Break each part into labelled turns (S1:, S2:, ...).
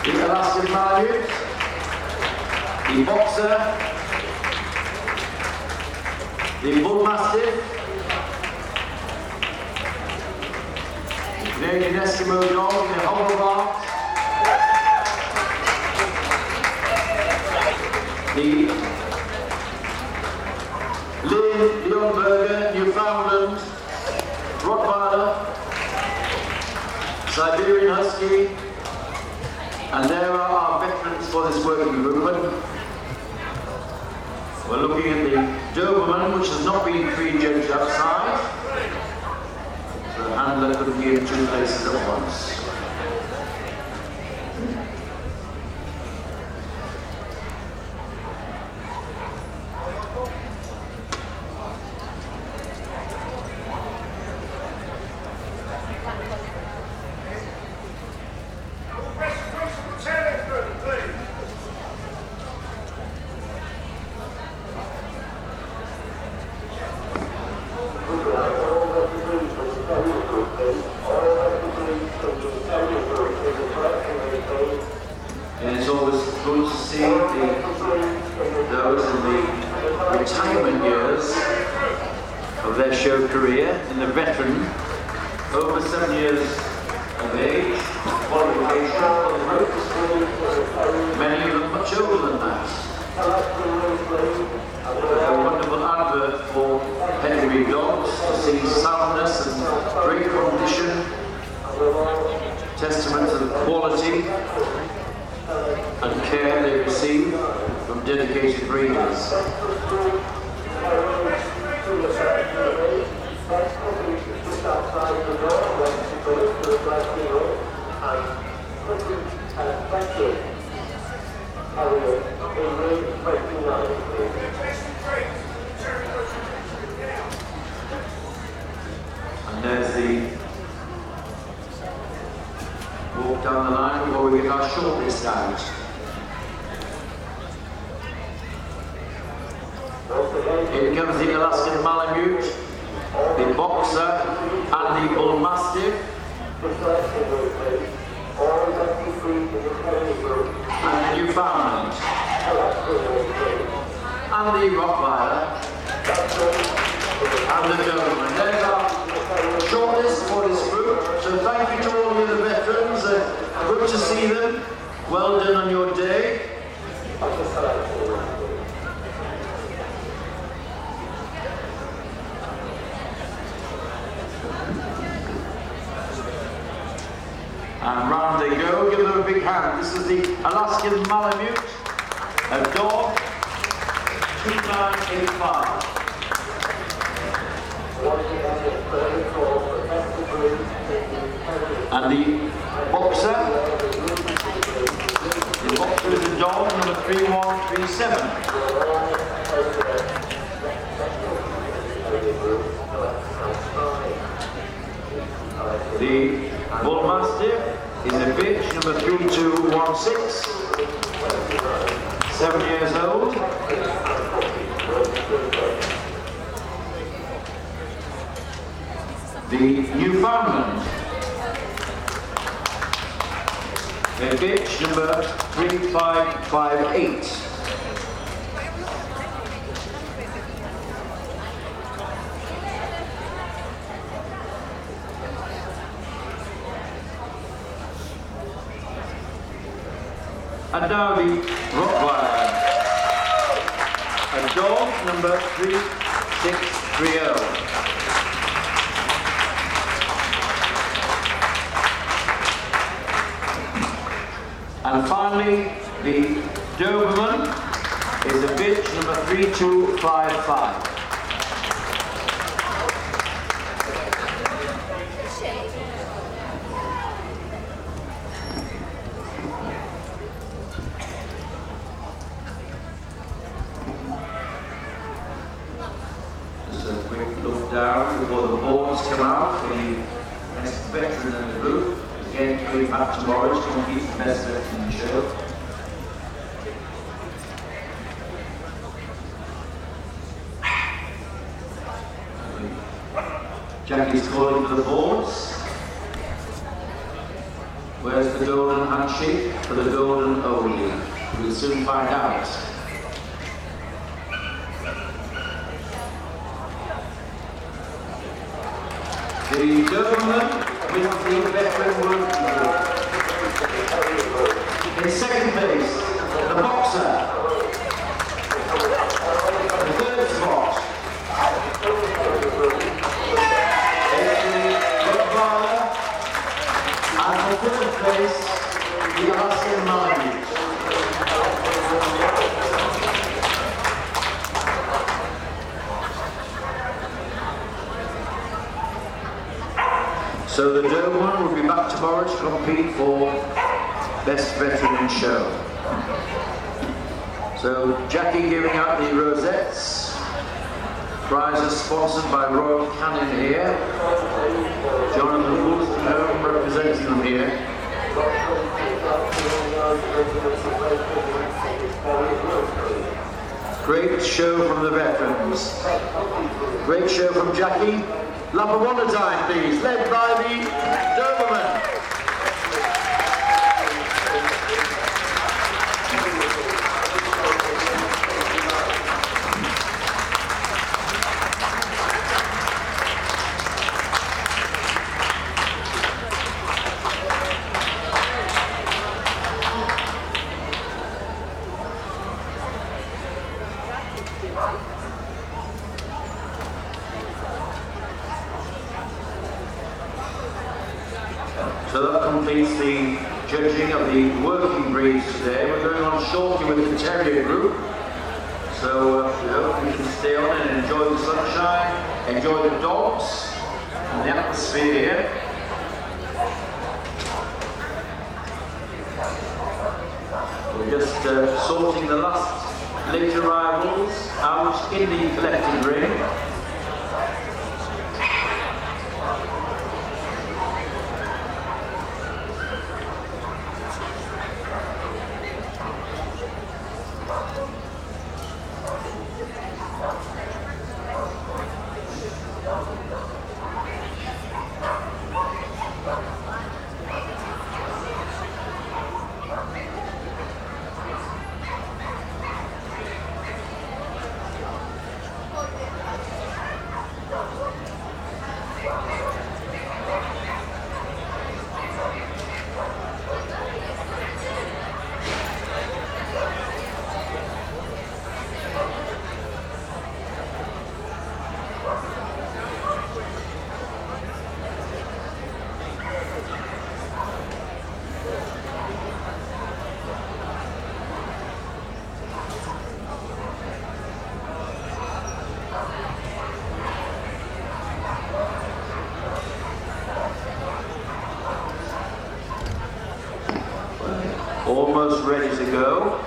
S1: the Alaskan Malamute, the Boxer, the Bull Mastiff, the Canadian Eskimo Dog, the Hoverbark, the Leonberger, Newfoundland, Rottweiler, Siberian Husky, and there are our veterans for this working movement. We're looking at the Doberman, which has not been prejudged outside. The handler could be in two places at once. And it's always good to see those in the retirement years of their show career, and the veteran over 7 years of age, qualification for the group, many of them much older than that. A wonderful advert for pedigree dogs to see soundness and great condition, testament to the quality and care they receive from dedicated breeders. And there's the walk down the line before we get our shortlist out. Here comes the Alaskan Malamute, the Boxer, and the Bull Mastiff, and the Newfoundland, and the Rottweiler, and the Doberman. There's our shortlist for this group. So thank you to all of the veterans. Good to see them. Well done on your day. And round they go. Give them a big hand. This is the Alaskan Malamute, a dog, 2985. And the Boxer is a dog, number 3137. The Bull Mastiff is a bitch, number 3216, 7 years old. The Newfoundland, a bitch, number 3558. And now the Rottweiler, a dog, number 3630. And finally, the Doberman is a bitch, number 3255. Just a quick look down before the boards come out for the next veteran in the group. Again, coming back tomorrow to compete the best veteran in the show. Jackie's calling for the boards. Where's the golden handshake? for the golden oldie? We'll soon find out. The gentleman with the veteran working group. In second place, the boxer. The third spot, Godfather. And for fourth place, the Aston Martin. So the Dome one will be back tomorrow to compete for Best Veteran in Show. So Jackie giving out the rosettes. Prizes sponsored by Royal Canin here. Jonathan Wolfstone representing them here. Great show from the veterans. Great show from Jackie. Love of one time, please, led by the Doberman. So that completes the judging of the working breeds today. We're going on shortly with the Terrier group. So we hope you can stay on and enjoy the sunshine, enjoy the dogs and the atmosphere here. We're just sorting the last late arrivals out in the collecting ring. Almost ready to go.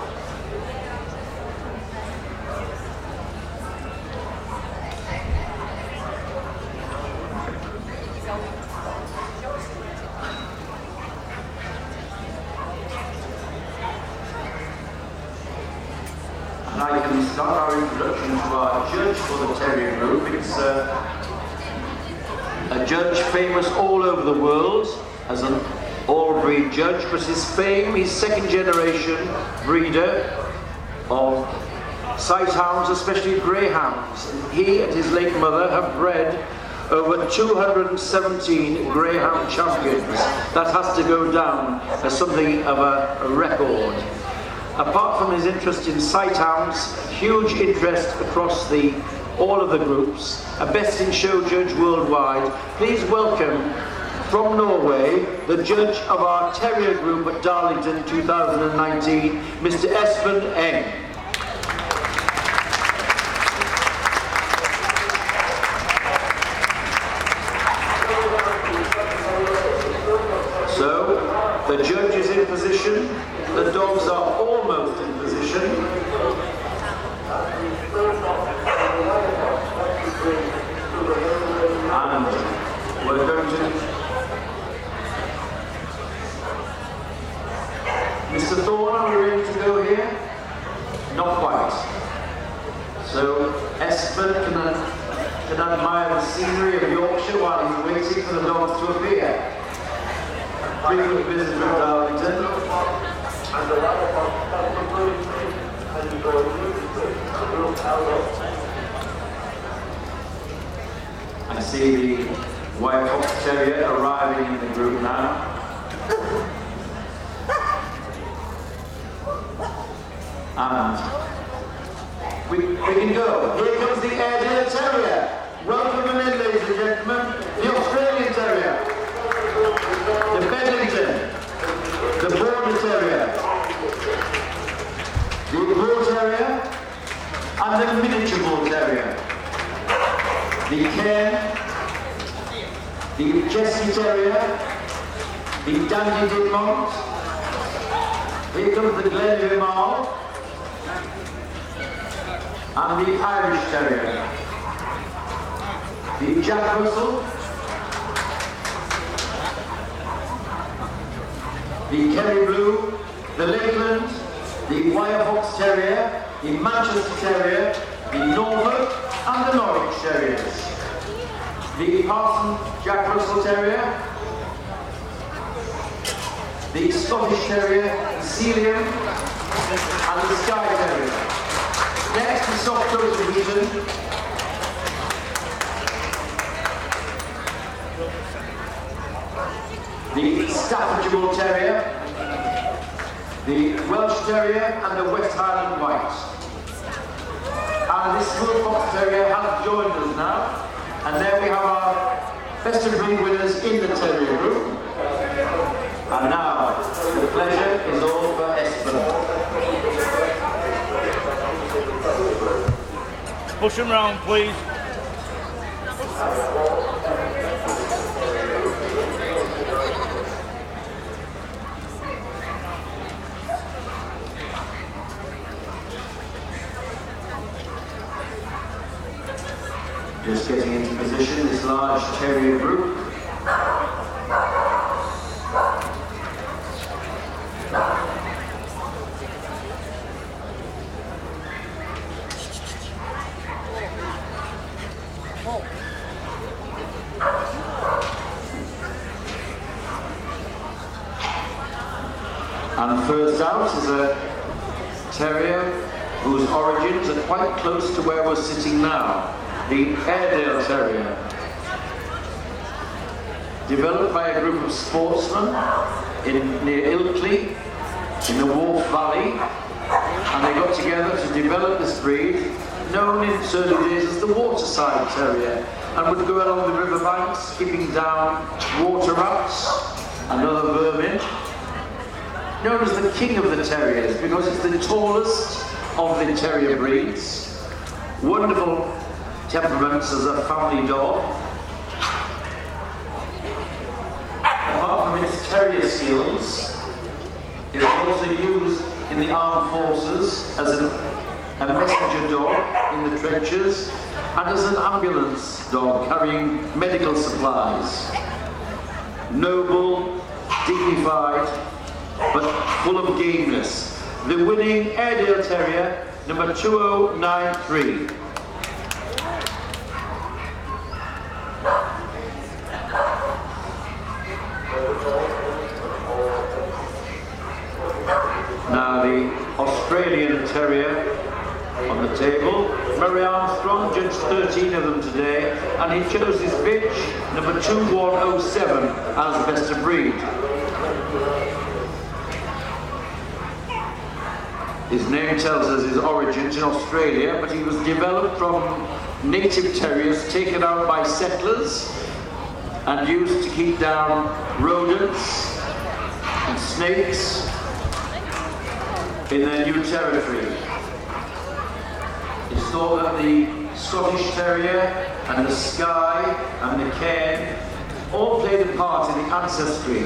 S1: And I can start our introduction to our judge for the Terrier group. It's a judge famous all over the world as an all-breed judge, but his fame, he's second-generation breeder of sighthounds, especially greyhounds. He and his late mother have bred over 217 greyhound champions. That has to go down as something of a record. Apart from his interest in sighthounds, huge interest across all of the groups, a best-in-show judge worldwide. Please welcome from Norway, the judge of our Terrier group at Darlington 2019, Mr. Espen Eng. So, the judge is in position, the dogs are almost in position. And we're going to... Mr. Thorne, are we ready to go here? Not quite. So Espen can admire the scenery of Yorkshire while he's waiting for the dogs to appear. Frequent visitor of Darlington. see the White Fox Terrier arriving in the group now. And we can go. Here comes the Airedale Terrier. Welcome them in, ladies and gentlemen. The Australian Terrier, the Darlington, the Border Terrier, the Bull Terrier, and the Miniature Bull Terrier. The Cairn, the Jessie Terrier, the Dandy Dinmont. Here comes the Glenville Mall, and the Irish Terrier, the Jack Russell, the Kerry Blue, the Lakeland, the Wire Fox Terrier, the Manchester Terrier, the Norfolk and the Norwich Terriers, the Parson Jack Russell Terrier, the Scottish Terrier, the Sealyham and the Skye Terrier. Next, the Soft Coast Division. The Staffordshire Bull Terrier, the Welsh Terrier and the West Highland White. And this Bull Fox Terrier has joined us now. And there we have our best of breed winners in the Terrier group. And now, the pleasure is all for Espen.
S2: Push him round, please.
S1: Just getting into position, this large terrier group. And first out is a terrier whose origins are quite close to where we're sitting now, the Airedale Terrier. Developed by a group of sportsmen near Ilkley, in the Wharf Valley, and they got together to develop this breed, known in early days as the Waterside Terrier, and would go along the riverbanks, skipping down water rats and other vermin. Known as the king of the terriers because it's the tallest of the terrier breeds. Wonderful temperaments as a family dog. Apart from its terrier skills, it is also used in the armed forces as a messenger dog in the trenches and as an ambulance dog carrying medical supplies. Noble, dignified, but full of gameness. The winning Airedale Terrier, number 2093. Now the Australian Terrier on the table. Murray Armstrong judged 13 of them today, and he chose his bitch, number 2107, as best of breed. His name tells us his origins in Australia, but he was developed from native terriers taken out by settlers and used to keep down rodents and snakes in their new territory. It's thought that the Scottish Terrier and the Skye and the Cairn all played a part in the ancestry.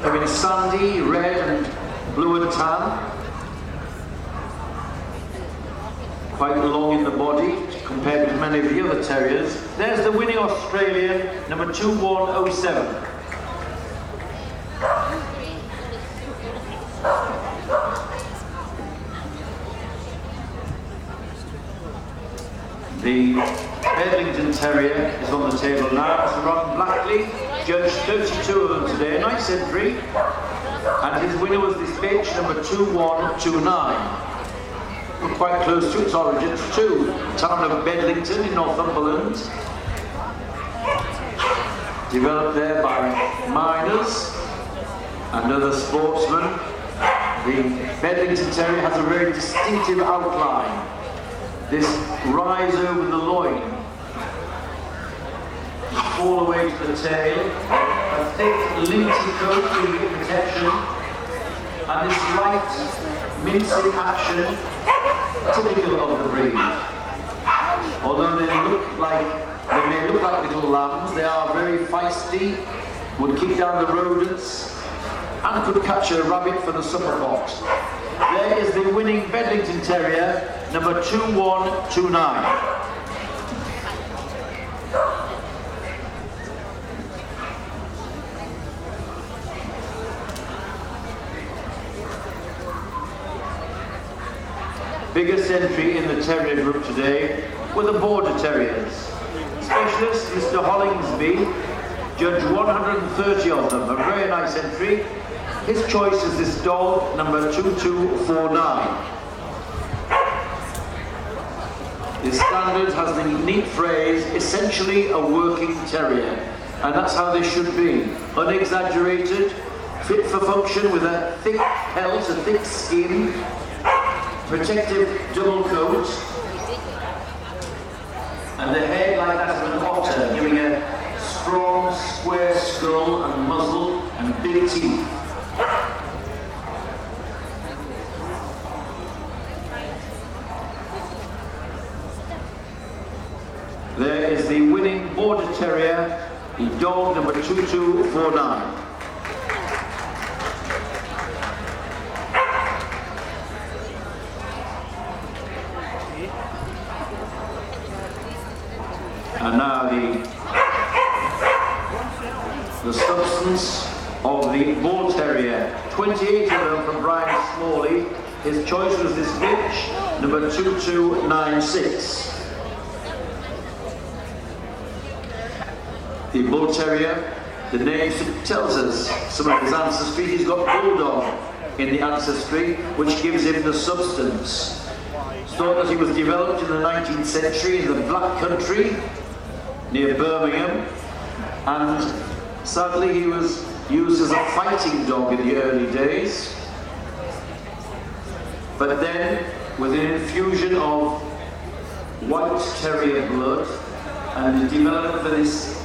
S1: They've been sandy, red and blue and tan. Quite long in the body compared with many of the other terriers. There's the winning Australian, number 2107. The Darlington Terrier is on the table now. It's Ron Blackley, judged 32 of them today, a nice entry. And his winner was this bitch, number 2129. We're quite close to its origins too. The town of Bedlington in Northumberland. developed there by miners and other sportsmen. The Bedlington Terrier has a very distinctive outline. This rise over the loin, all the way to the tail, a thick linty coat giving protection, and this light mincing action typical of the breed. Although they may look like little lambs, they are very feisty, would kick down the rodents, and could catch a rabbit for the supper box. There is the winning Bedlington Terrier, number 2129. Biggest entry in the terrier group today were the Border Terriers. Specialist Mr. Hollingsby judged 130 of them, a very nice entry. His choice is this dog, number 2249. The standard has the neat phrase, essentially a working terrier, and that's how they should be. Unexaggerated, fit for function with a thick pelt, a thick skin, protective double coat, and the head like that of an otter, giving a strong square skull and muzzle and big teeth. There is the winning Border Terrier, the dog number 2249. And now the substance of the Bull Terrier, 28 of them from Brian Smalley. His choice was this bitch, number 2296. The Bull Terrier, the name tells us some of his ancestry. He's got Bulldog in the ancestry, which gives him the substance. It's thought that he was developed in the 19th century in the Black Country, near Birmingham, and sadly he was used as a fighting dog in the early days. But then, with an infusion of white terrier blood and the development of this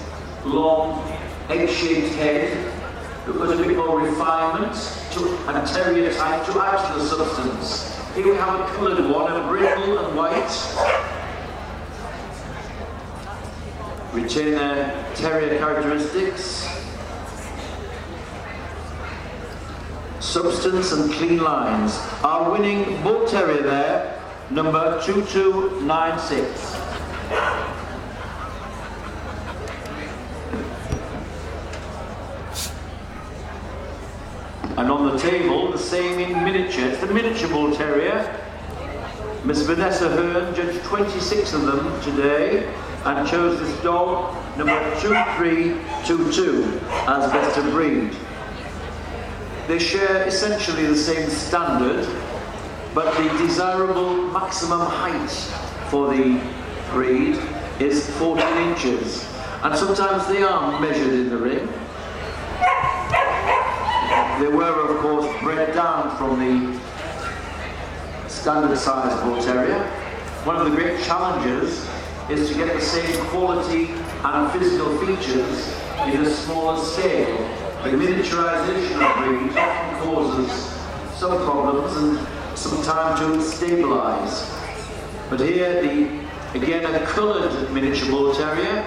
S1: long, egg-shaped head, it was a bit more refinement and terrier type to add to the substance. Here we have a coloured one, a brindle and white. Retain their terrier characteristics, substance and clean lines. Our winning Bull Terrier there, number 2296. And on the table, the same in miniature. It's the miniature Bull Terrier. Miss Vanessa Hearn judged 26 of them today and chose this dog, number 2322, as best of breed. They share essentially the same standard, but the desirable maximum height for the breed is 14 inches. And sometimes they are measured in the ring. They were, of course, bred down from the standard size Bull Terrier. One of the great challenges is to get the same quality and physical features in a smaller scale. The miniaturization of breeds often causes some problems and some time to stabilize. But here, again, a coloured miniature Bull Terrier.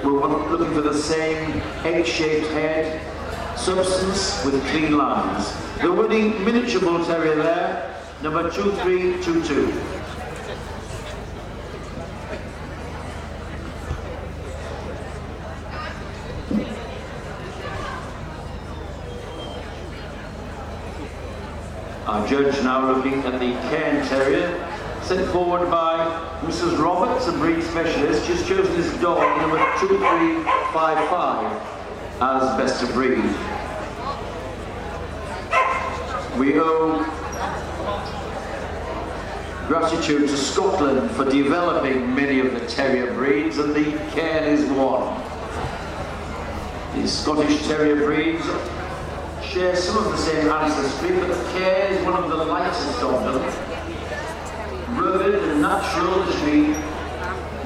S1: We're looking for the same egg-shaped head, substance with clean lines. The winning miniature Bull Terrier there, number 2322. Our judge now looking at the Cairn Terrier, sent forward by Mrs. Roberts, a breed specialist. She's chosen this dog, number 2355, as best of breed. We owe gratitude to Scotland for developing many of the terrier breeds, and the Cairn is one. The Scottish Terrier breeds share some of the same ancestry, but the care is one of the lightest of them. Rugged and natural, there should be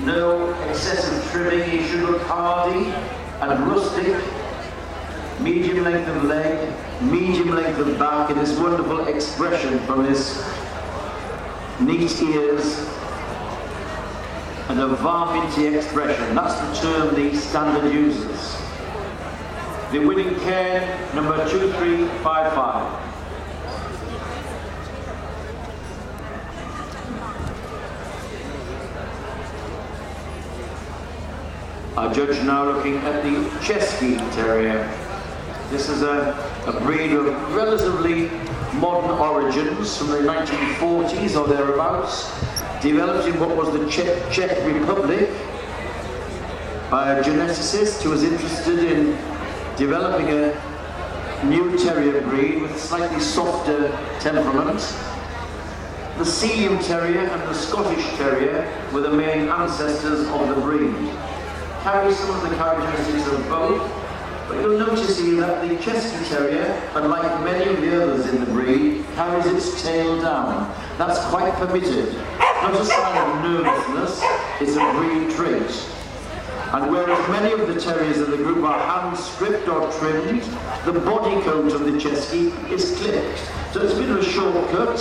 S1: no excessive trimming. He should look hardy and rustic. Medium length of leg, medium length of back, and this wonderful expression from his neat ears, and a varminty expression. That's the term the standard uses. The winning cairn, number 2355. Our judge now looking at the Chesky Terrier. This is a breed of relatively modern origins from the 1940s or thereabouts, developed in what was the Czech Republic by a geneticist who was interested in developing a new terrier breed with slightly softer temperament. The Sealyham Terrier and the Scottish Terrier were the main ancestors of the breed. Carry some of the characteristics of both, but you'll notice here that the Chesky Terrier, unlike many of the others in the breed, carries its tail down. That's quite permitted. Not a sign of nervousness, it's a breed trait. And whereas many of the terriers in the group are hand-stripped or trimmed, the body coat of the Chesky is clipped. So it's a bit of a shortcut.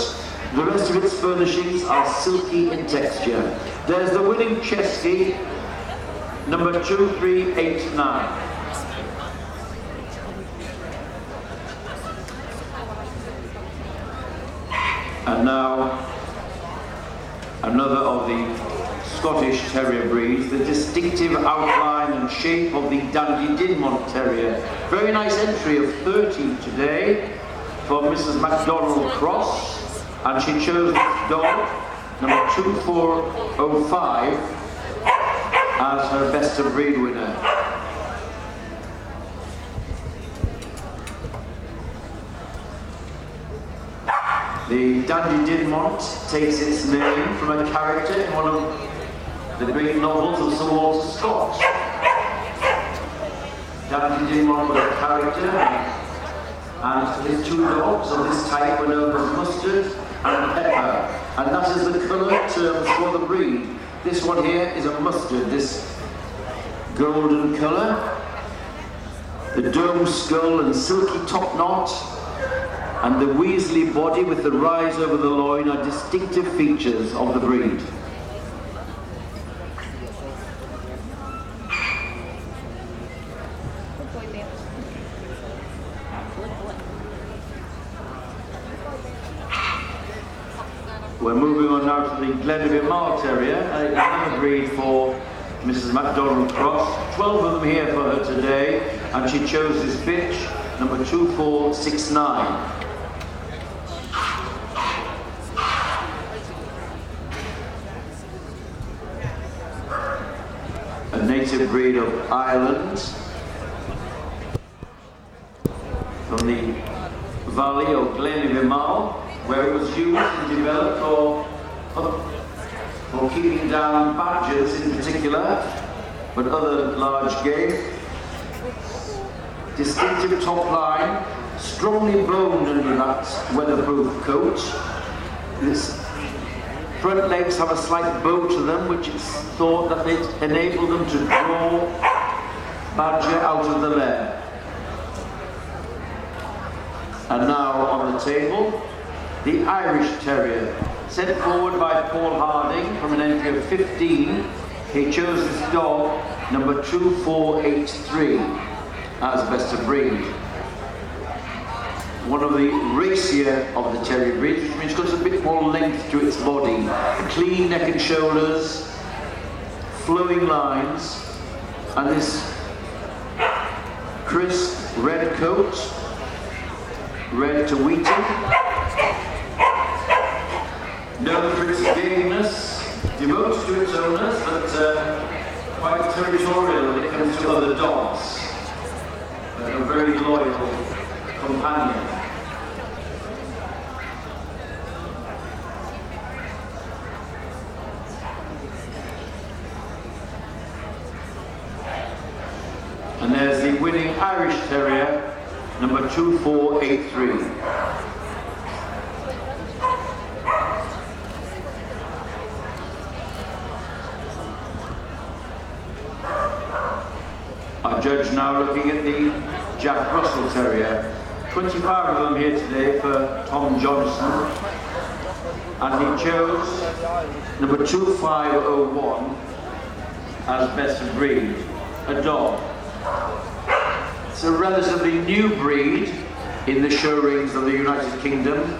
S1: The rest of its furnishings are silky in texture. There's the winning Chesky, number 2389. And now, another of the Scottish Terrier breeds, the distinctive outline and shape of the Dandy Dinmont Terrier. Very nice entry of 30 today for Mrs. MacDonald Cross, and she chose this dog, number 2405, as her best of breed winner. The Dandy Dinmont takes its name from a character in one of the great novels of Sir Walter Scott. Dandy Dinmont was a character, and his two dogs of this type were known as Mustard and Pepper, and that is the colour terms for the breed. This one here is a mustard, this golden colour. The dome skull and silky top knot, and the Weasley body with the rise over the loin are distinctive features of the breed. We're moving on now to the Glenavy Marl Terrier, another breed for Mrs. MacDonald Cross. 12 of them here for her today, and she chose this bitch, number 2469. A native breed of Ireland, from the valley of Glenavy Marl, where it was used and developed for keeping down badgers in particular, but other large game. Distinctive top line, strongly boned under that weatherproof coat. Its front legs have a slight bow to them, which is thought that it enabled them to draw badger out of the lair. And now on the table, the Irish Terrier, sent forward by Paul Harding from an entry of 15. He chose this dog, number 2483, as best of breed. One of the racier of the terrier breeds, which means it's got a bit more length to its body. Clean neck and shoulders, flowing lines, and this crisp red coat, red to wheaten. Known for its gameness, devoted to its owners, but quite territorial when it comes to other dogs. A very loyal companion. And there's the winning Irish Terrier, number 2483. Our judge now looking at the Jack Russell Terrier. 25 of them here today for Tom Johnson. And he chose number 2501 as best of breed, a dog. It's a relatively new breed in the show rings of the United Kingdom.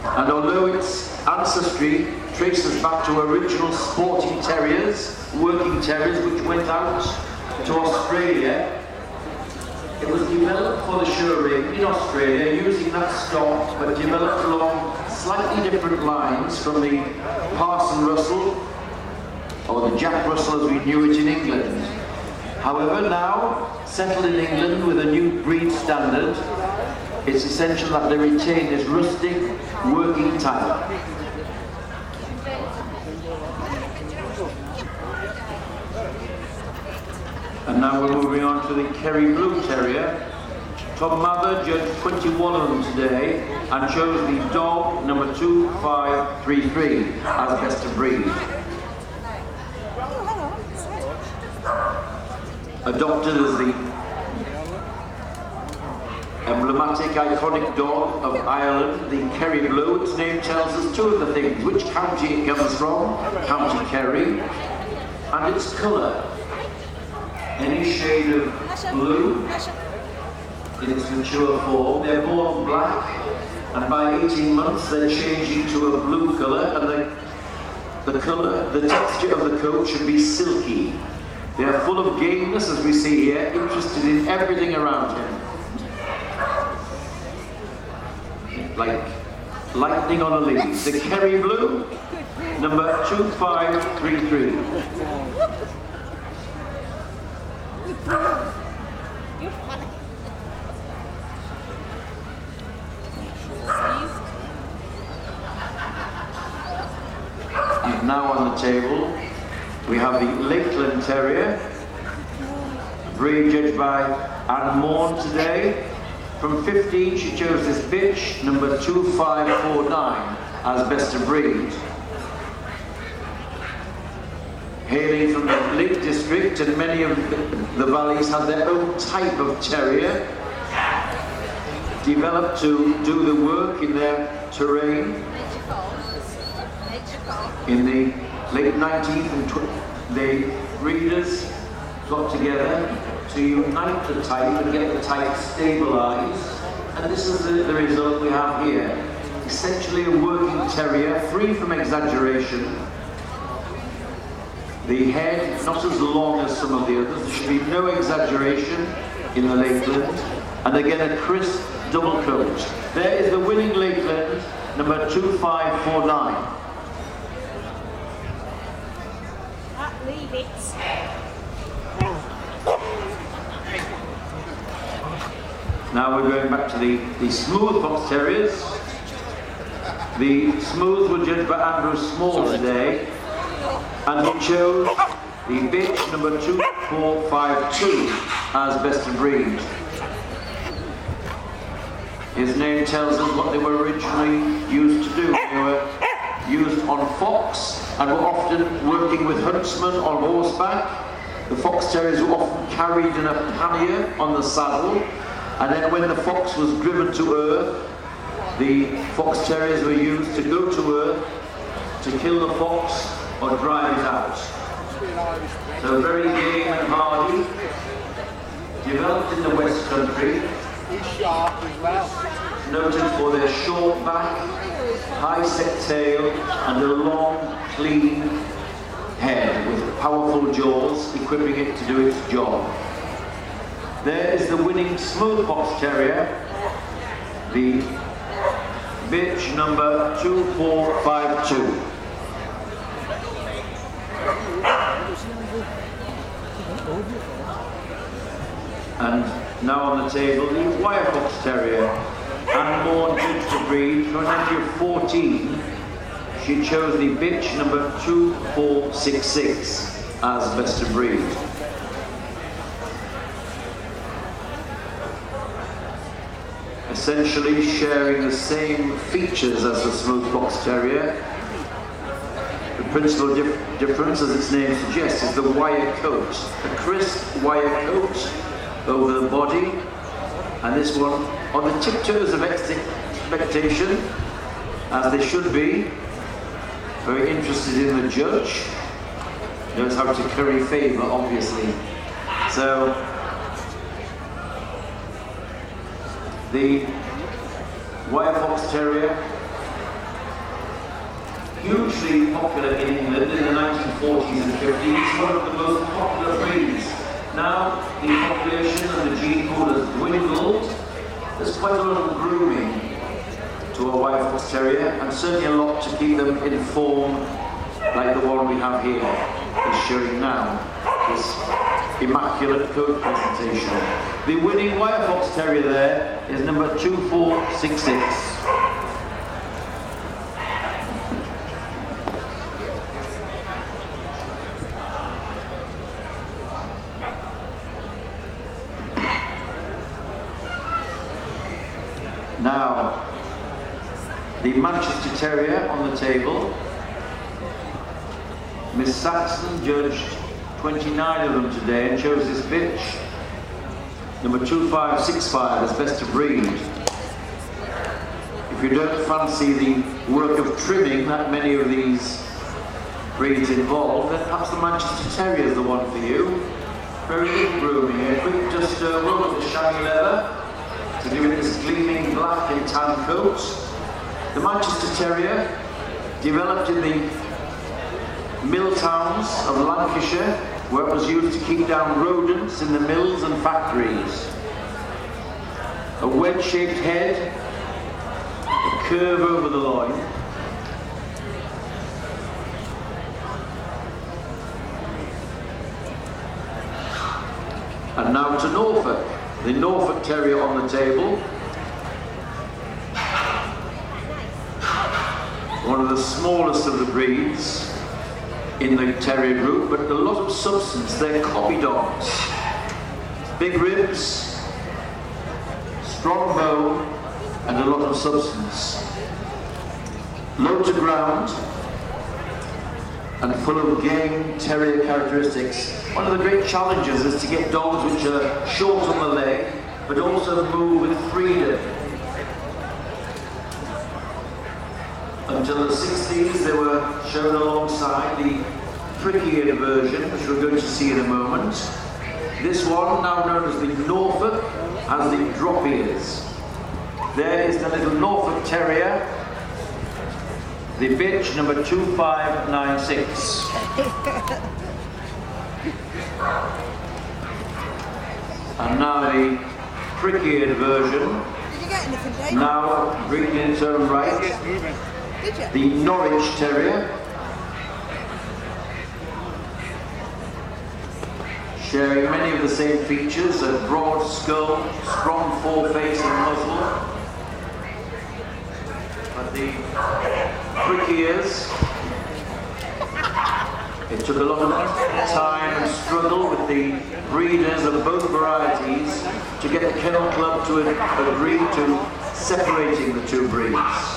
S1: And although its ancestry traces back to original sporting terriers, working terriers which went out to Australia, it was developed for the show ring in Australia using that stock, but developed along slightly different lines from the Parson Russell or the Jack Russell as we knew it in England. However, now settled in England with a new breed standard, it's essential that they retain this rustic working type. And now we're moving on to the Kerry Blue Terrier. Tom Mather judged 21 of them today and chose the dog number 2533 as best of breed. Adopted as the emblematic, iconic dog of Ireland, the Kerry Blue. Its name tells us two of the things: which county it comes from, County Kerry, and its colour. Any shade of blue in its mature form. They're born black, and by 18 months they're changing to a blue colour, and the texture of the coat should be silky. They are full of gameness, as we see here, interested in everything around him. Like lightning on a leaf. The Kerry Blue, number 2533. And now on the table we have the Lakeland Terrier, breed judged by Anne Morn today. From 15 she chose this bitch, number 2549, as best of breed. Hailing from the Lake District, and many of the valleys have their own type of terrier, developed to do the work in their terrain. In the late 19th and the breeders got together to unite the type and get the type stabilised, and this is the result we have here. Essentially a working terrier, free from exaggeration. The head not as long as some of the others, there should be no exaggeration in the Lakeland, and again a crisp double coat. There is the winning Lakeland, number 2549.
S2: Leave it.
S1: Now we're going back to the Smooth Fox Terriers. The Smooth were judged by Andrew Small today, and he chose the bitch number 2452 as best of breed. His name tells us what they were originally used to do. They were used on fox and were often working with huntsmen on horseback. The fox terriers were often carried in a pannier on the saddle, and then when the fox was driven to earth, the fox terriers were used to go to earth to kill the fox or drive it out. So very game and hardy, developed in the West Country, noted for their short back, high set tail, and a long, clean head with powerful jaws, equipping it to do its job. There is the winning Smooth Fox Terrier, the bitch number 2452. And now on the table, the Wire Fox Terrier, and more judged the breed. From an age of 14, she chose the bitch number 2466 as best of breed. essentially sharing the same features as the smooth fox terrier. The principal difference, as its name suggests, is the wire coat. A crisp wire coat over the body, and this one on the tiptoes of expectation, as they should be. Very interested in the judge. Knows how to curry favour, obviously. So, the wire fox terrier, hugely popular in England in the 1940s and 50s, one of the most popular breeds. Now the population and the gene pool has dwindled. There's quite a lot of grooming to a wire fox terrier, and certainly a lot to keep them in form, like the one we have here is showing now, this immaculate coat presentation. The winning wire fox terrier there is number 2466. Now, the Manchester Terrier on the table. Miss Saxon judged 29 of them today and chose this bitch, number 2565, as best of breed. If you don't fancy the work of trimming that many of these breeds involve, then perhaps the Manchester Terrier is the one for you. Very little grooming here, quick just roll up the shiny leather to give it this gleaming black and tan coat. The Manchester Terrier, developed in the mill towns of Lancashire, where it was used to keep down rodents in the mills and factories. A wedge-shaped head, a curve over the loin, and now to Norfolk. The Norfolk Terrier on the table. One of the smallest of the breeds in the terrier group, but a lot of substance. They're copy dogs. Big ribs, strong bone, and a lot of substance. Low to ground, and full of game terrier characteristics. One of the great challenges is to get dogs which are short on the leg, but also move with freedom. Until the 60s, they were shown alongside the prick-eared version, which we're going to see in a moment. This one, now known as the Norfolk, has the drop ears. There is the little Norfolk Terrier, the bitch, number 2596. And now the prick-eared version, now breeding in its own right, the Norwich Terrier, sharing many of the same features: a broad skull, strong foreface and muzzle. But the prick ears, it took a lot of time and struggle with the breeders of both varieties to get the Kennel Club to agree to separating the two breeds.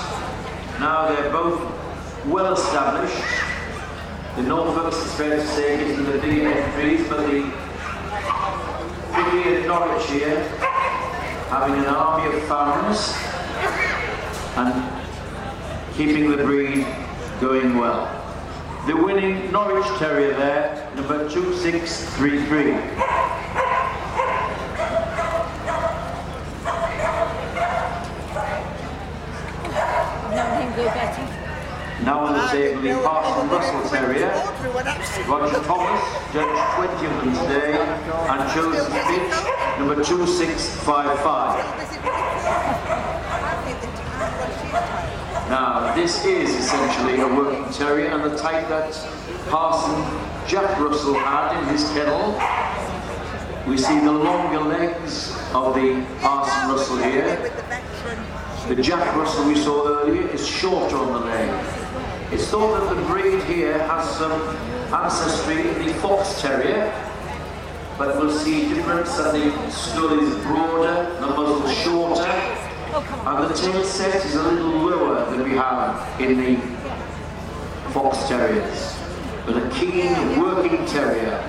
S1: Now they're both well established. The Norfolks, it's fair to say, getting the bigger entries, but the prick-eared Norwich here, having an army of fans and keeping the breed going well. The winning Norwich Terrier there, number 2633. Now on the table, the Parson Russell Terrier. Roger Thomas judged 20 of them today and chose the bitch, number 2655. Now, this is essentially a working terrier, and the type that Parson Jack Russell had in his kennel. We see the longer legs of the Parson Russell here. The Jack Russell we saw earlier is shorter on the leg. It's thought that the breed here has some ancestry in the Fox Terrier, but we'll see difference that the skull is broader, the muzzle shorter, And the tail set is a little lower than we have in the Fox Terriers, but a keen working terrier.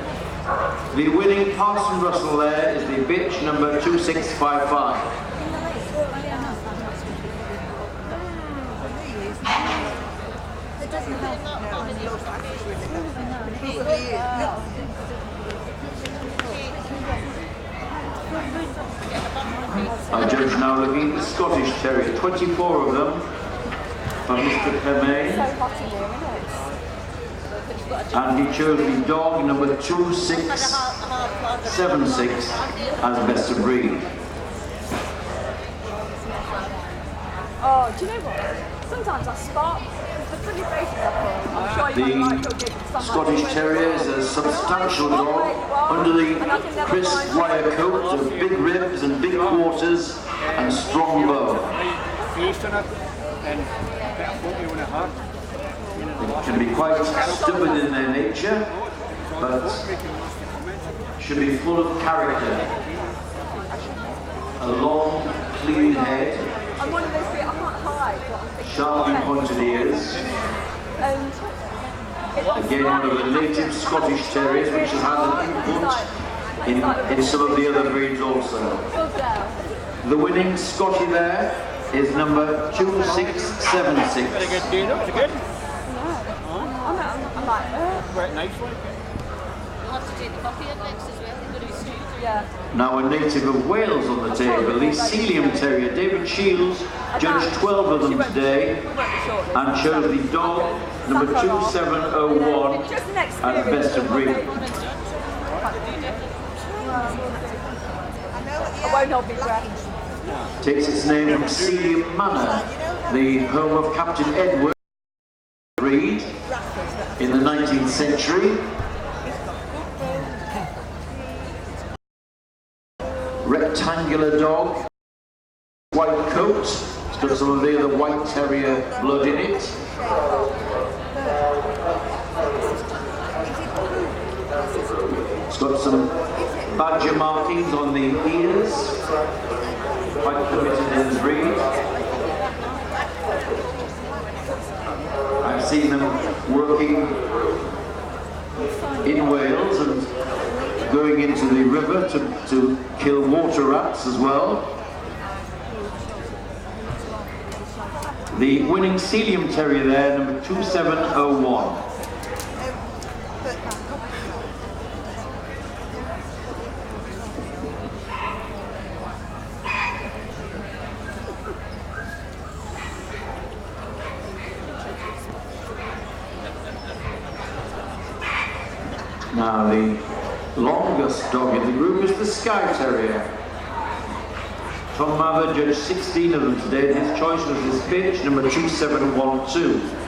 S1: The winning Parson Russell there is the bitch number 2655. Our judge now looking at the Scottish Terrier, 24 of them, from Mr. Permain. And he chose the dog number 2676 as best of breed.
S2: Oh, do you know what? Sometimes I spot the funny faces I put. I'm sure you might like
S1: The Scottish Terrier is a substantial dog under the crisp wire coat of big ribs and big quarters and strong bone. They can be quite stubborn in their nature, but should be full of character. A long, clean head,
S2: I'm one of those people, I can't hide what I'm thinking.
S1: sharply pointed ears. Again, one of the native Scottish Terriers, which has had an input in some of the other breeds also. The winning Scottie there is number 2676.
S3: Very good, do you know? Is it good?
S2: I'm like,
S3: Very nice one.
S4: We'll have to take the puppy in next as well. They're going to be stewed.
S2: yeah.
S1: Now a native of Wales on the table, the Sealyham Terrier. David Shields judged 12 of them today and chose the dog number 2701 as best of breed.
S2: I won't hold my breath.
S1: Takes its name from Sealyham Manor, the home of Captain Edward Reed in the 19th century. Rectangular dog, white coat, it's got some of the other white terrier blood in it. It's got some badger markings on the ears, quite committed in his breed. I've seen them working in Wales and going into the river to kill water rats as well. The winning Sealyham Terrier there, number 2701. Now the longest dog in the group is the Skye Terrier. Tom Mather judged 16 of them today, and his choice was this bitch, number 2712.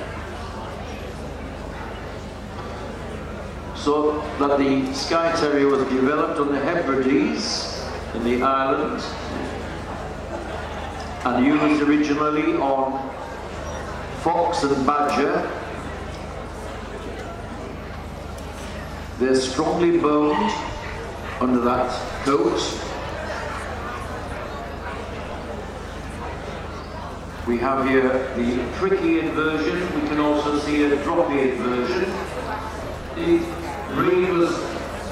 S1: So that the Skye Terrier was developed on the Hebrides in the island and used originally on fox and badger. They're strongly boned under that coat. We have here the prick-eared version. We can also see a drop-eared version. The breed was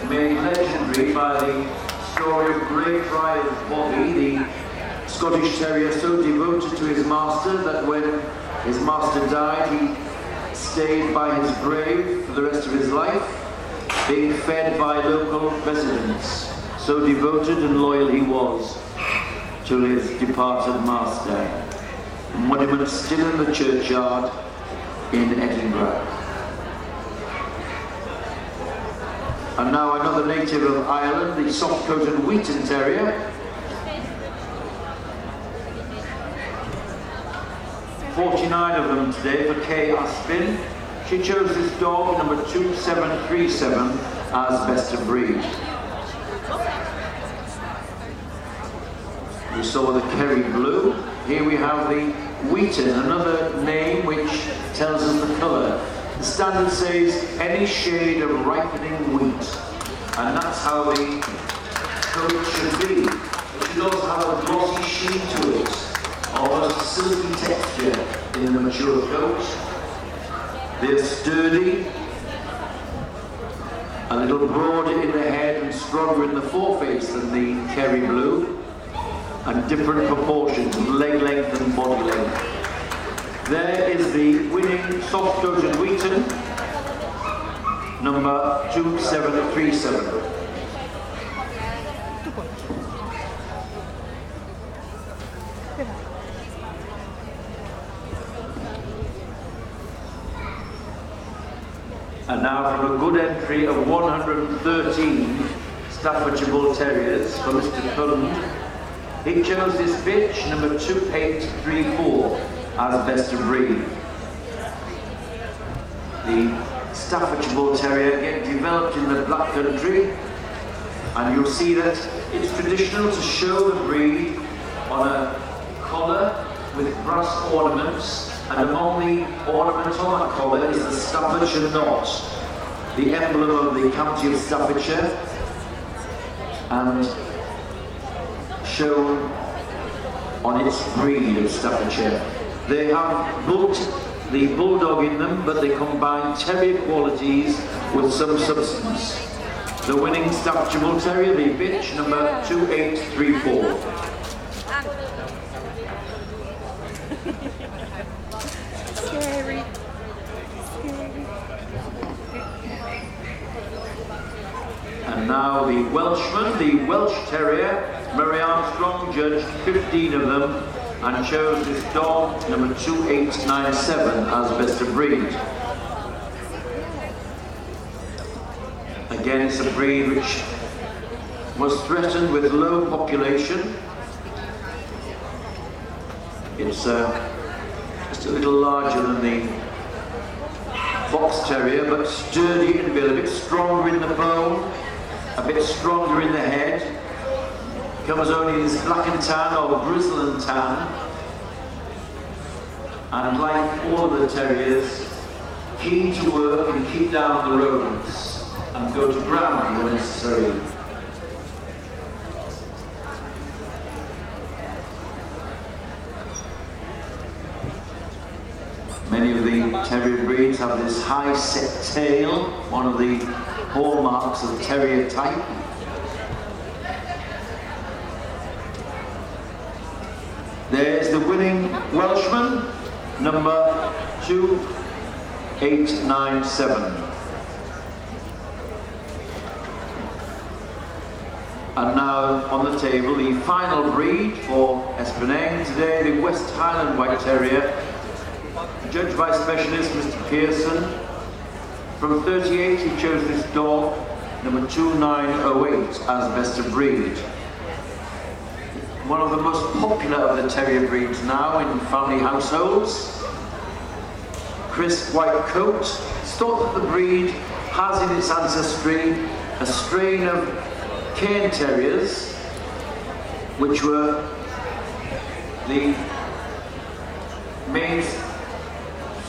S1: made legendary by the story of Greyfriars Bobby, the Scottish Terrier so devoted to his master that when his master died, he stayed by his grave for the rest of his life, being fed by local residents. So devoted and loyal he was to his departed master. A monument still in the churchyard in Edinburgh. And now another native of Ireland, the soft-coated Wheaton Terrier. 49 of them today for Kay Aspin. She chose this dog, number 2737, as best of breed. We saw the Kerry Blue. Here we have the Wheaton, another name which tells us the colour. The standard says any shade of ripening wheat, and that's how the coat should be. It should also have a glossy sheen to it, almost a silky texture in the mature coat. They're sturdy, a little broader in the head and stronger in the foreface than the Kerry Blue, and different proportions of leg length and body length. There is the winning soft-coated Wheaton, number 2737. And now from a good entry of 113 Staffordshire Bull Terriers for Mr. Cullen. He chose this bitch, number 2834, as best of breed. The Staffordshire Bull Terrier gets developed in the Black Country, and you'll see that it's traditional to show the breed on a collar with brass ornaments, and among the ornaments on that collar is the Staffordshire knot, the emblem of the county of Staffordshire, and shown on its breed of Staffordshire. They have the bulldog in them, but they combine terrier qualities with some substance. The winning Staffordshire Bull Terrier, the bitch, number 2834.
S2: Scary.
S1: And now the Welshman, the Welsh Terrier. Murray Armstrong judged 15 of them and chose this dog, number 2897, as best of breed. Again, it's a breed which was threatened with low population. It's just a little larger than the Fox Terrier, but sturdy and a bit stronger in the bone, a bit stronger in the head. Comes only in this black and tan or grizzle and tan. And like all of the terriers, keen to work and keep down the rodents and go to ground when necessary. Many of the terrier breeds have this high set tail, one of the hallmarks of terrier type. There's the winning Welshman, number 2897. And now on the table, the final breed for Esplanade today, the West Highland White Terrier, judged by specialist Mr. Pearson. From 38, he chose this dog, number 2908, as best of breed. One of the most popular of the terrier breeds now in family households. Crisp white coat. It's thought that the breed has in its ancestry a strain of Cairn Terriers, which were the main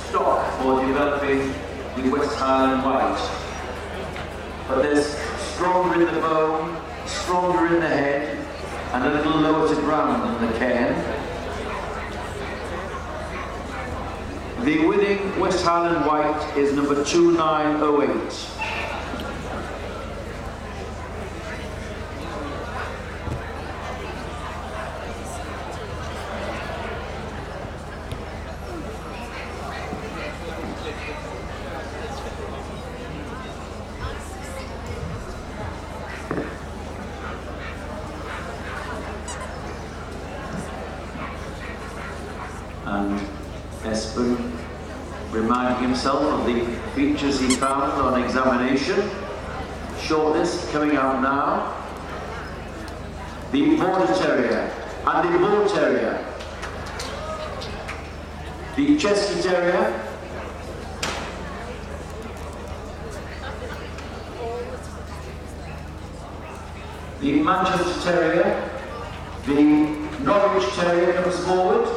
S1: stock for developing the West Highland White. But there's stronger in the bone, stronger in the head, and a little lower to ground than the Cairn. The winning West Highland White is number 2908. And Espen reminding himself of the features he found on examination. Shortlist coming out now. The Border Terrier and the Bull Terrier. The Chester Terrier. The Manchester Terrier. The Norwich Terrier comes forward.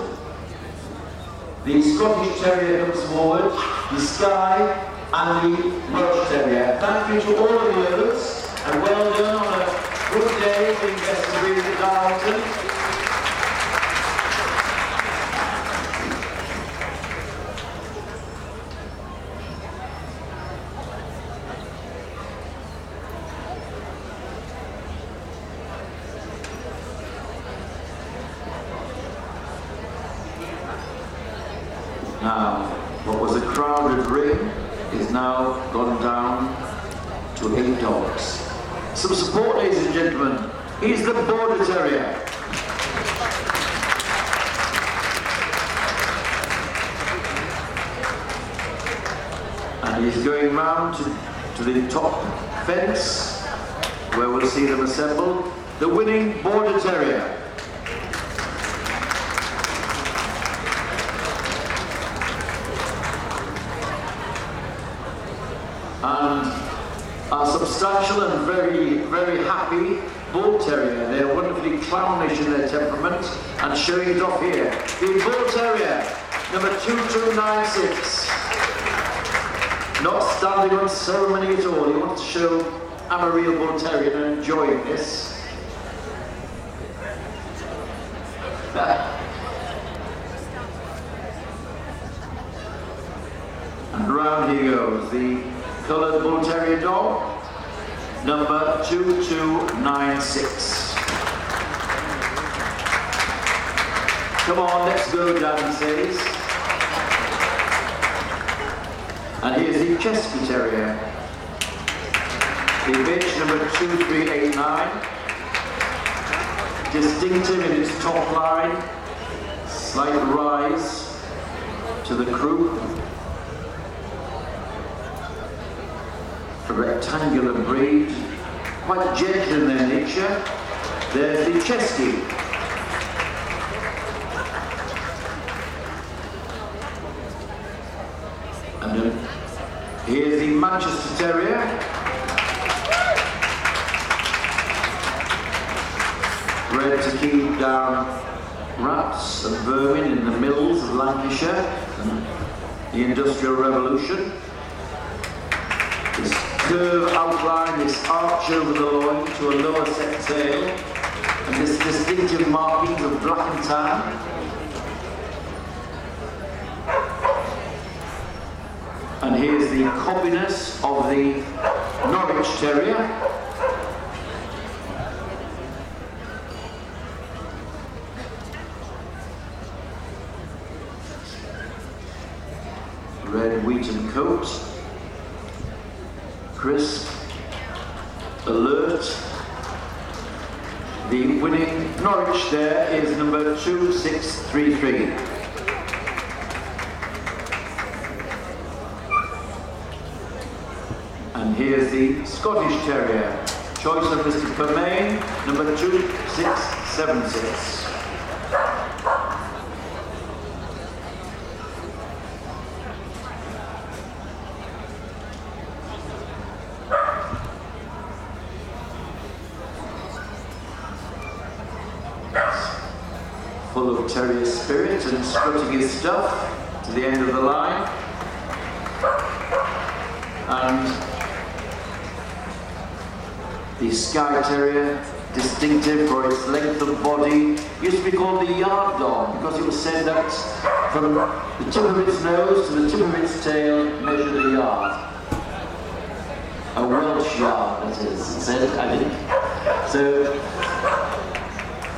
S1: The Scottish Terrier comes forward, the Skye and the Welsh Terrier. Thank you to all of the others, and well done on a good day being best of breed at Darlington. Now, what was a crowded ring is now gone down to 8 dogs. Some support, ladies and gentlemen. He's the Border Terrier. And he's going round to the top fence, where we'll see them assemble. The winning Border Terrier. And our substantial and very, very happy Bull Terrier. They're wonderfully clownish in their temperament and showing it off here. The Bull Terrier, number 2296. Not standing on ceremony at all. He wants to show I'm a real Bull Terrier and enjoying this. And round he goes, the coloured Bull Terrier dog, number 2296. Come on, let's go, Dan says. And here's the Chesky Terrier, the bitch number 2389. Distinctive in its top line, slight rise to the croup. A rectangular breed, quite gentle in their nature. There's the Chesky. And then here's the Manchester Terrier. Bred to keep down rats and vermin in the mills of Lancashire and the Industrial Revolution. This curve outline, this arch over the loin to a lower set tail, and this distinctive markings of black and tan. And here's the cobbiness of the Norwich Terrier. Red wheaten coat, crisp, alert. The winning Norwich there is number 2633. And here's the Scottish Terrier, choice of Mr. Permain, number 2676. Full of terrier spirit and strutting his stuff to the end of the line. And the Skye Terrier, distinctive for its length of body, used to be called the yard dog because it was said that from the tip of its nose to the tip of its tail measured a yard. A Welsh yard, that is, it said, I think. So,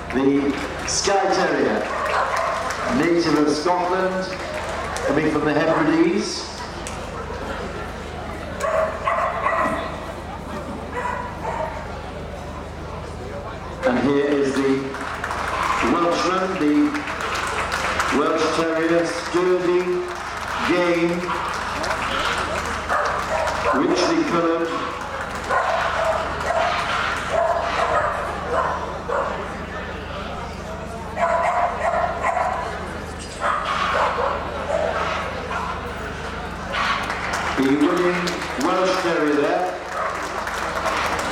S1: the Skye Terrier, native of Scotland, coming from the Hebrides. And here is the Welshman, the Welsh Terrier, sturdy, game, richly coloured. The winning Welsh Terrier there,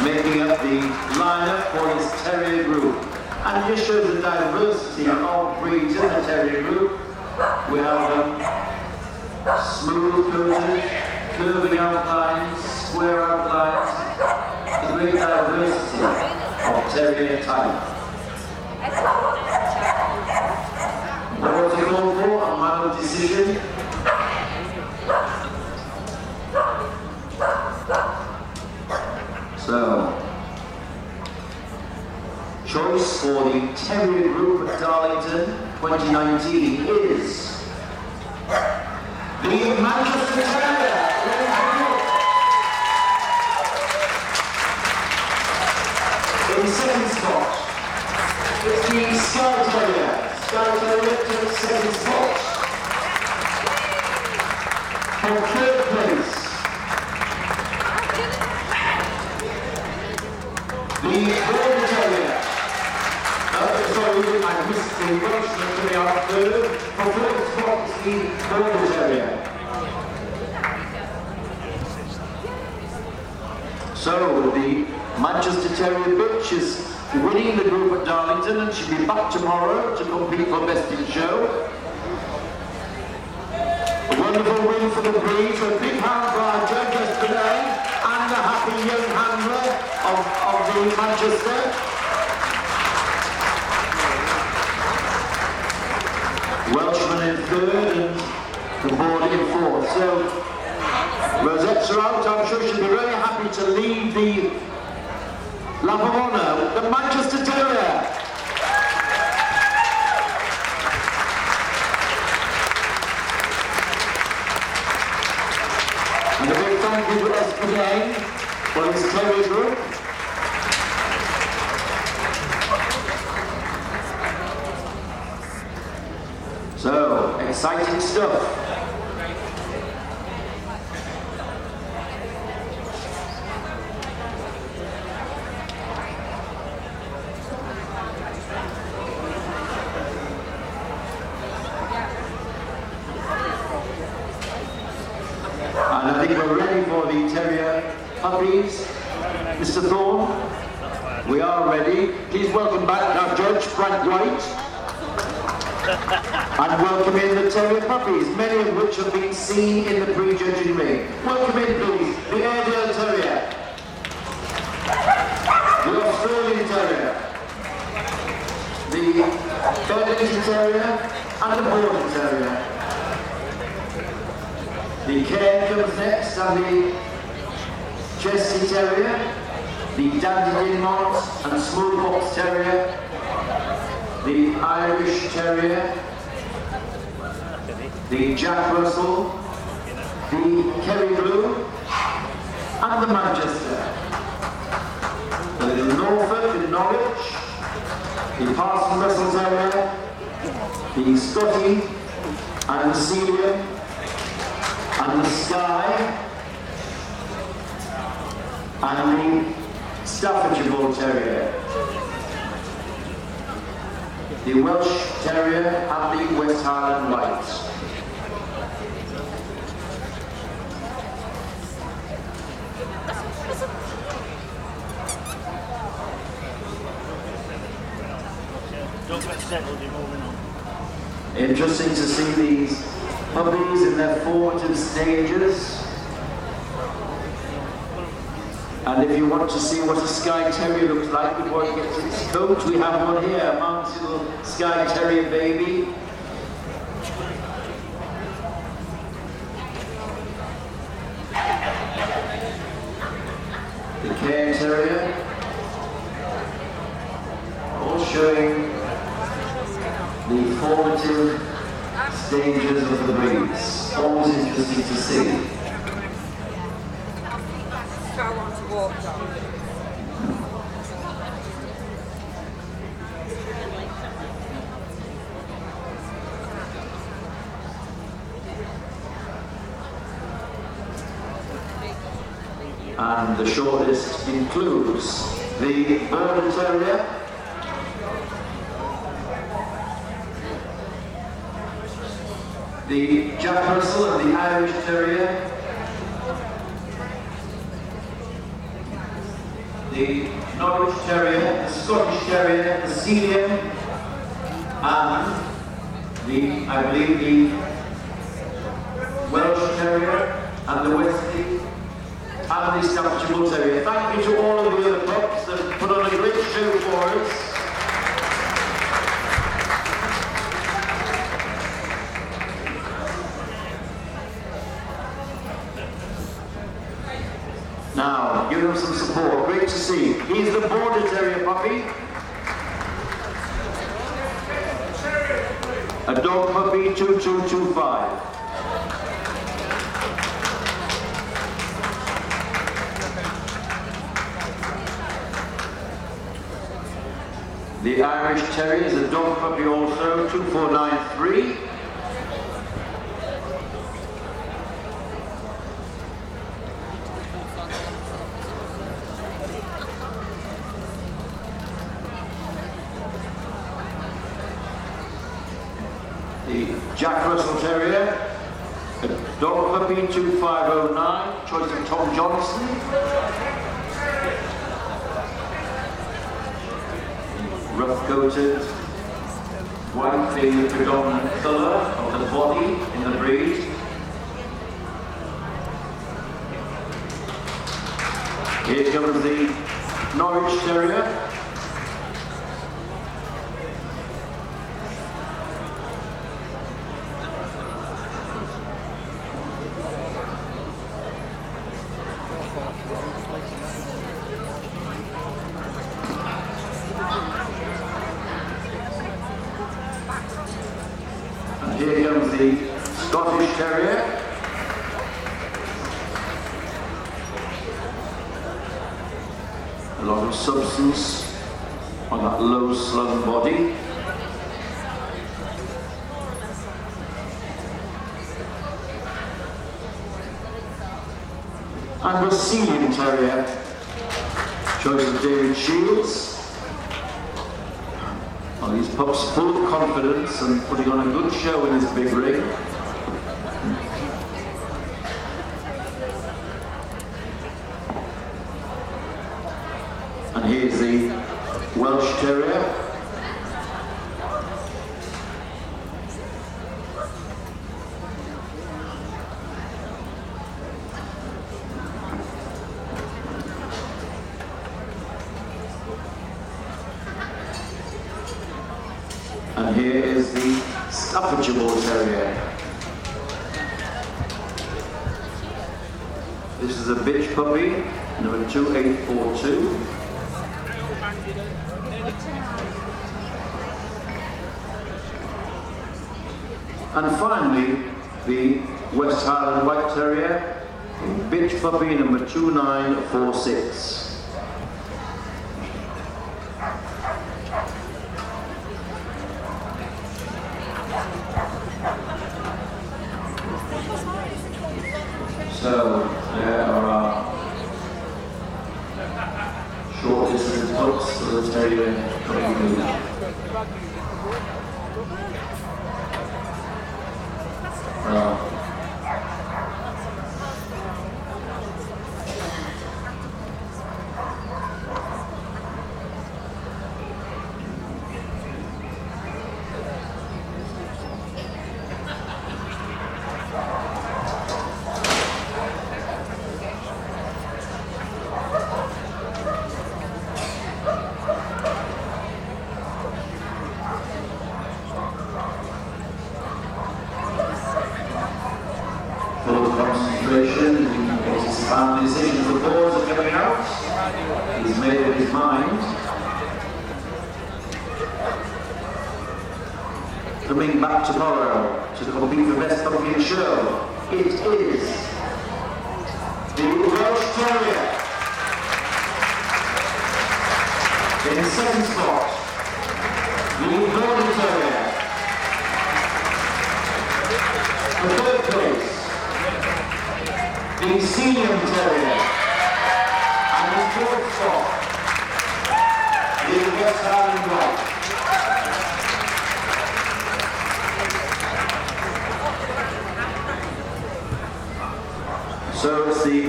S1: making up the lineup for his Terrier group. And it just shows the diversity of breeds in the Terrier group. We have smooth coated, curving outlines, square outlines, the great diversity of Terrier type. What was it called for? A mild decision. So, choice for the Terrier group at Darlington 2019 is The Manchester Terrier. In second spot, it's the Sky Terrier. Sky Terrier to the second spot. For third place, the Border Terrier. Sorry, I missed the Welshman coming out third. For third spot, it's the Border Terrier. So the Manchester Terrier bitch is winning the group at Darlington, and she'll be back tomorrow to compete for Best in Show. A wonderful win for the breed, so a big hand for our judges today, and the happy young handler of the Manchester. Welshman in third and the board in fourth. So Rosettes are out. I'm sure she'll be very happy to lead the lap of honour, the Manchester Terrier. And a big thank you to SPA for his terrier group. So, exciting stuff. And I think we're ready for the Terrier puppies. Mr. Thorne, we are ready. Please welcome back our judge, Frank White. And welcome in the Terrier puppies, many of which have been seen in the pre-judging ring. Welcome in, please, the Airedale Terrier, the Australian Terrier, the Darlington Terrier, and the Border Terrier. The Cairn comes next, and the Chesty Terrier, the Dandy Dinmont and Smallpox Terrier, the Irish Terrier, the Jack Russell, the Kerry Blue, and the Manchester. The Norfolk in Norwich, the Parson Russell Terrier, the Scotty and the Celium, and the Sky, and the Staffordshire Bull Terrier, the Welsh Terrier, and the West Highland White. Interesting to see these puppies in their formative stages. And if you want to see what a Skye Terrier looks like before it gets its coat, we have one here, a Mount's little Skye Terrier baby. The Cairn Terrier, all showing the formative stages of the breeds. Always interesting to see.
S2: I want to walk down.
S1: And the shortlist includes the Border Terrier, the Jack Russell and the Irish Terrier, the Norwich Terrier, the Scottish Terrier, the Celium, and the, I believe, the Welsh Terrier and the Wesley and the Staffordshire Bull Terrier. Thank you to all of the other pups that have put on a great show for us. Now, give them some support. Great to see. He's the Border Terrier puppy. A dog puppy 2225. The Irish Terrier is a dog puppy also, 2493. The Jack Russell Terrier, a dog puppy, 2509, choice of Tom Johnson. Rough-coated, white being the predominant colour of the body in the breed. Here comes the Norwich Terrier. And here comes the Scottish Terrier. A lot of substance on that low slung body. And Brazilian Terrier, choice of David Shields. Well, these pups full of confidence and putting on a good show in this big ring. And here's the Welsh Terrier. And here is the Staffordshire Bull Terrier. This is a bitch puppy, number 2842. And finally, the West Highland White Terrier, bitch puppy, number 2946. So there are our short distance pups for the terrier coming. Concentration, his final decisions, the balls are coming out. He's made up his mind. Coming back tomorrow to compete for Best Puppy in Show, it is the Welsh Terrier. In second spot, the Golden Terrier. The third place, the Senior Terrier, and the fourth spot, the West Highland White. So it's the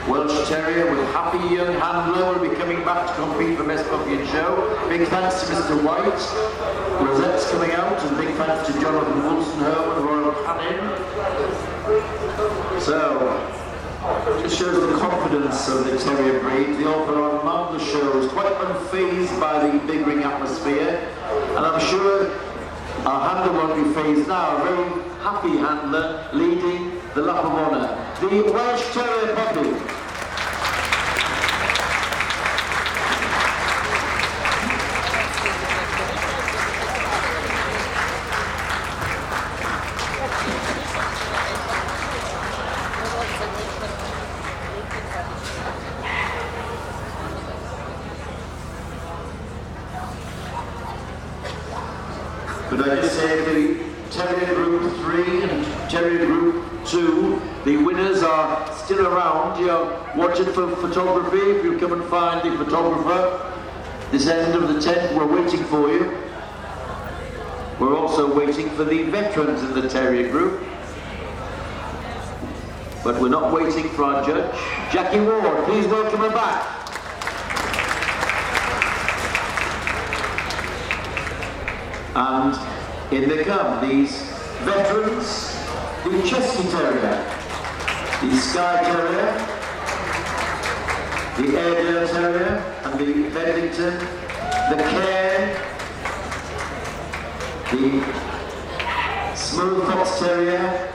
S1: Welsh Terrier with Happy Young Handler will be coming back to compete for Best Puppy and Show. Big thanks to Mr. White. Rosette's coming out, and big thanks to Jonathan Wilson Herman, Royal Canin. So, it shows the confidence of the terrier breed. The author on marvellous shows, quite unfazed by the big ring atmosphere, and I'm sure our handler won't be phased now. A very happy handler leading the lap of honour. The Welsh Terrier puppy. Could I just say the Terrier Group 3 and Terrier Group 2, the winners are still around. You're watching for photography. If you come and find the photographer, this end of the tent, we're waiting for you. We're also waiting for the veterans in the Terrier Group. But we're not waiting for our judge. Jackie Ward, please welcome her back. And in they come, these veterans, the Chesky Terrier, the Skye Terrier, the Airedale Terrier, and the Darlington, the Cairn, the Smooth Fox Terrier,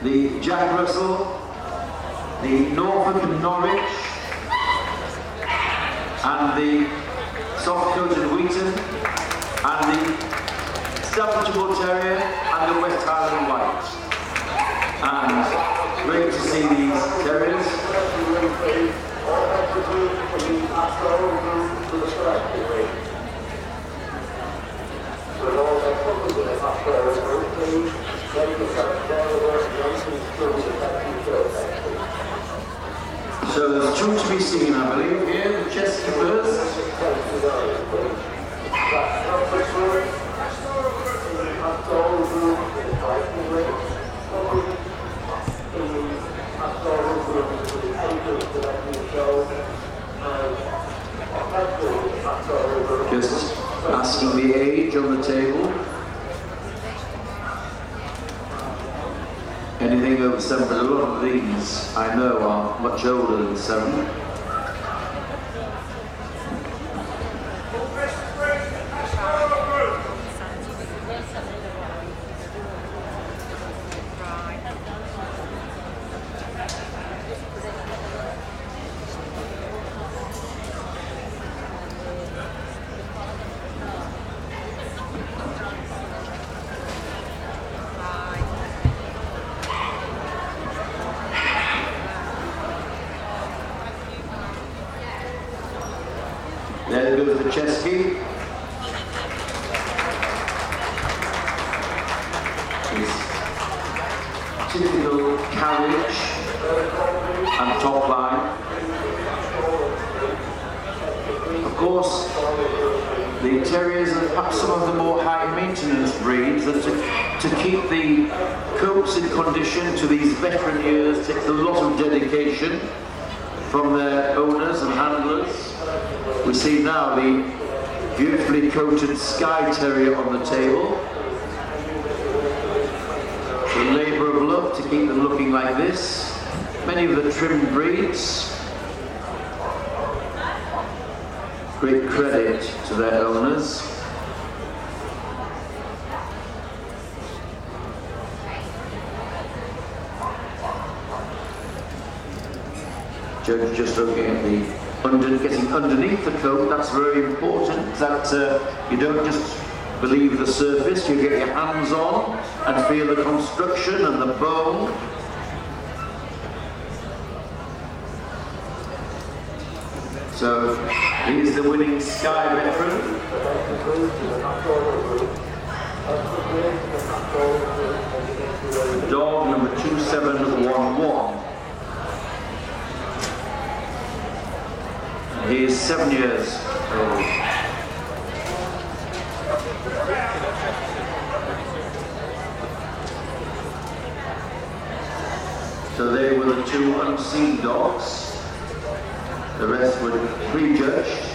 S1: the Jack Russell, the Norfolk and Norwich, and the Soft-Coated Wheaton, and the Staffordshire Bull Terrier, and the West Highland White. And great to see these terriers. So there's two to be seen, I believe, here, the Chesky first. Just asking the age on the table. Anything over 7, but a lot of these I know are much older than 7. There goes the Chesky. His typical carriage and top line. Of course, the terriers are perhaps some of the more high maintenance breeds, and to keep the coats in condition to these veteran years takes a lot of dedication from their owners and handlers. We see now the beautifully coated Skye Terrier on the table. The labour of love to keep them looking like this. Many of the trimmed breeds. Great credit to their owners. Judge just looking at the getting underneath the coat. That's very important, that you don't just believe the surface, you get your hands on and feel the construction and the bone. So here's the winning Skye veteran. Dog number 2711. He is 7 years old. So they were the 2 unseen dogs. The rest were prejudged.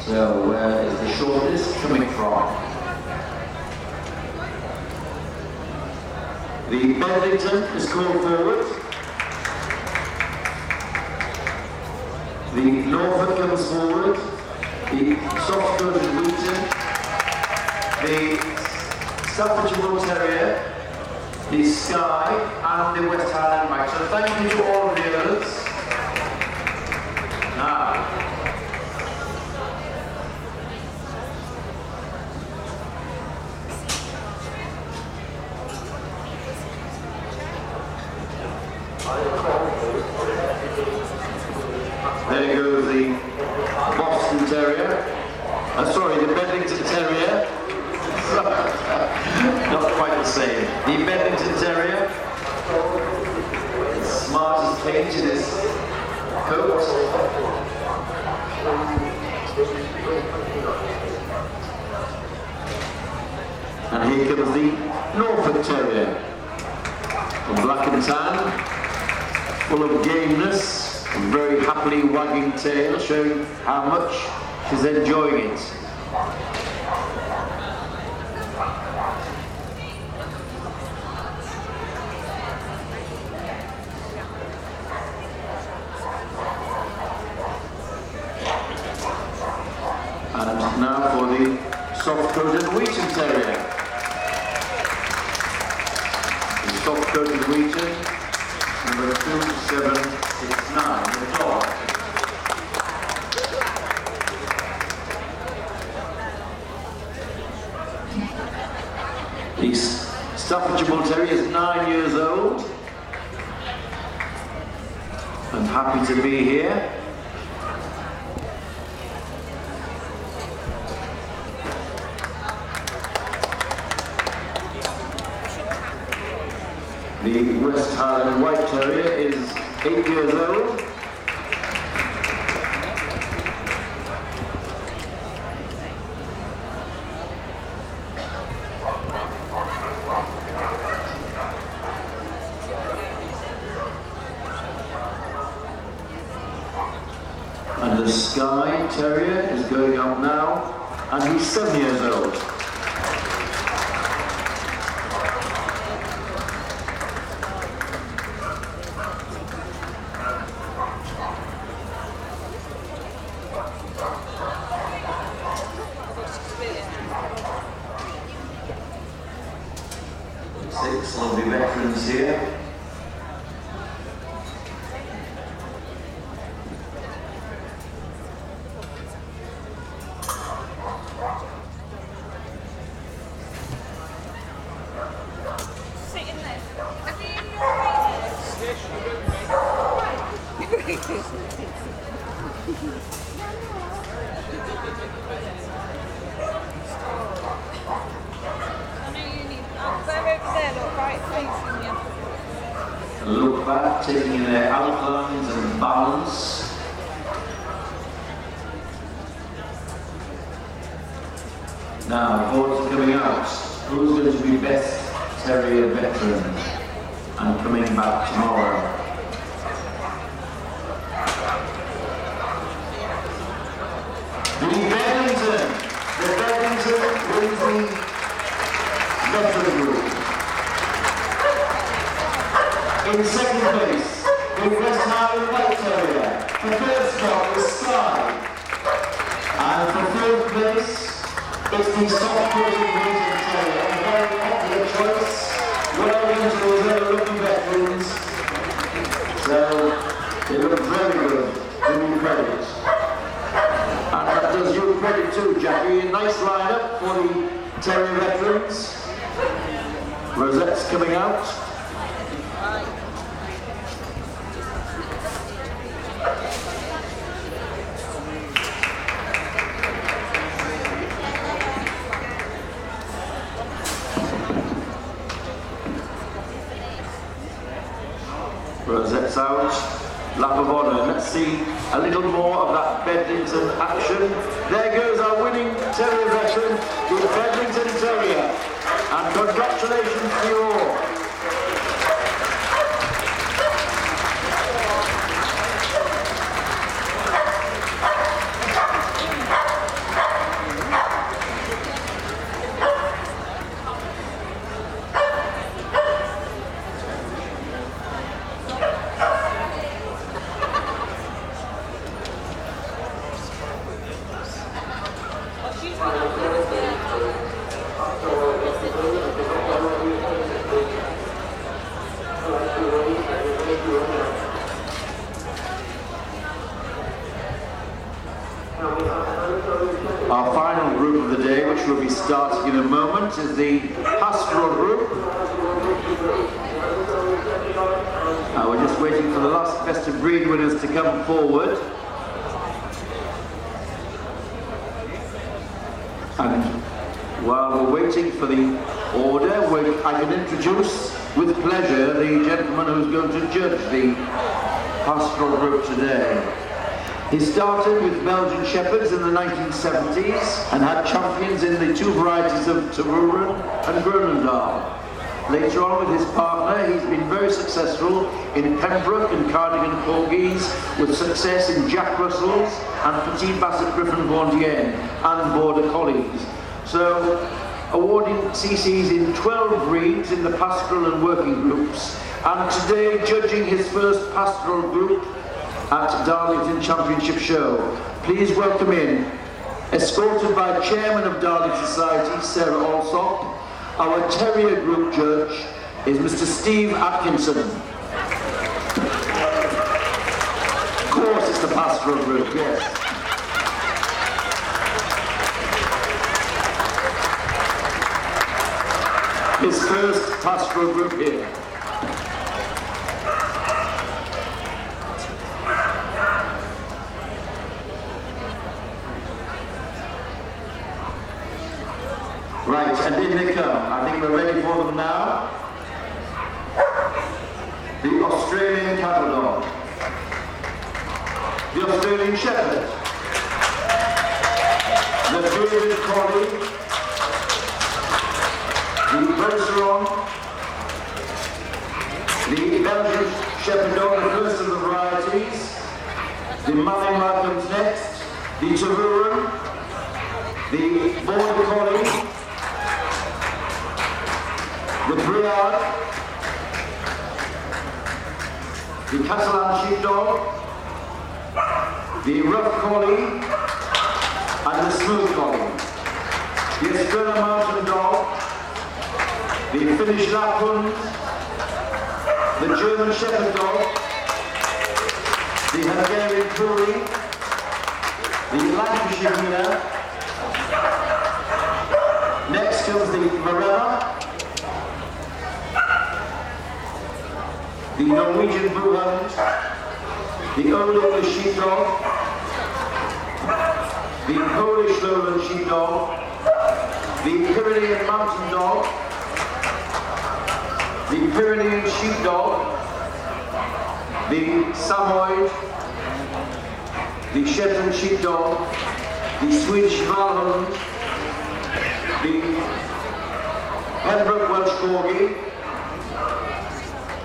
S1: So where is the shortest coming from? The Darlington is called forward. The Norfolk comes forward. The Soft-Coated Wheaton. The Staffordshire Bull Terrier. the Sky and the West Highland White. So thank you to all of the others. Now, there goes the Boston Terrier. Sorry, the Bedlington Terrier. Not quite the same. The Bedlington Terrier. Smart as cage in his coat. And here comes the Norfolk Terrier. Black and tan, full of gameness, and very happily wagging tail, showing how much she's enjoying it. And now for the soft-coated Wheaton Terrier. The soft-coated Wheaton, number 2769, the dog. The Staffordshire Bull Terrier is 9 years old and happy to be here. The West Highland White Terrier is 8 years old. And the Sky Terrier is going up now, and he's 7 years old. Six lovely veterans here. Look back, taking in their outlines and balance. Now, boards are coming out. Who's going to be best Terrier veteran and coming back tomorrow? The Darlington wins the veteran group. In second place, the West Highland White Terrier. The third spot is Sky. And for third place, it's the soft-coated Wheaton Terrier. A very popular choice. Well into those other rookie veterans. So, they look very good. Do you credit. And that does you credit too, Jackie. A nice lineup for the Terrier veterans. Rosette's coming out. Rosette's out, lap of honour. Let's see a little more of that Bedlington action. There goes our winning Terrier veteran, the Bedlington Terrier. And congratulations to you all. Our final group of the day, which will be starting in a moment, is the pastoral group. We're just waiting for the last best of breed winners to come forward. And while we're waiting for the order, I can introduce with pleasure the gentleman who's going to judge the pastoral group today. He started with Belgian Shepherds in the 1970s and had champions in the two varieties of Tervuren and Groenendaal. Later on with his partner, he's been very successful in Pembroke and Cardigan Corgis, with success in Jack Russells and Petit Basset Griffon Vendienne and Border Collies. So, awarding CCs in 12 breeds in the pastoral and working groups, and today judging his first pastoral group at Darlington Championship Show. Please welcome in, escorted by Chairman of Darlington Society, Sarah Alsop, our Terrier Group judge is Mr. Steve Atkinson. Of course it's the pastoral group, yes. His first pastoral group here. Right, and in they come. I think we're ready for them now. The Australian Cattle Dog. The Australian Shepherd. The Bearded Collie. The Bergeron. The Belgian Shepherd Dog, the first of the varieties. The Malinois comes next. The Tervuren. The Border Collie. The Briard, the Catalan Sheepdog, the Rough Collie, and the Smooth Collie. The Australian Mountain Dog, the Finnish Lapland, the German Shepherd Dog, the Hungarian Puri, the Lancashire Wiener. Next comes the Marella, the Norwegian Bullhound, the Old English Sheepdog, the Polish Lowland Sheepdog, the Pyrenean Mountain Dog, the Pyrenean Sheepdog, the Samoyed, the Shetland Sheepdog, the Swedish Valhund, the Pembroke Welsh Corgi,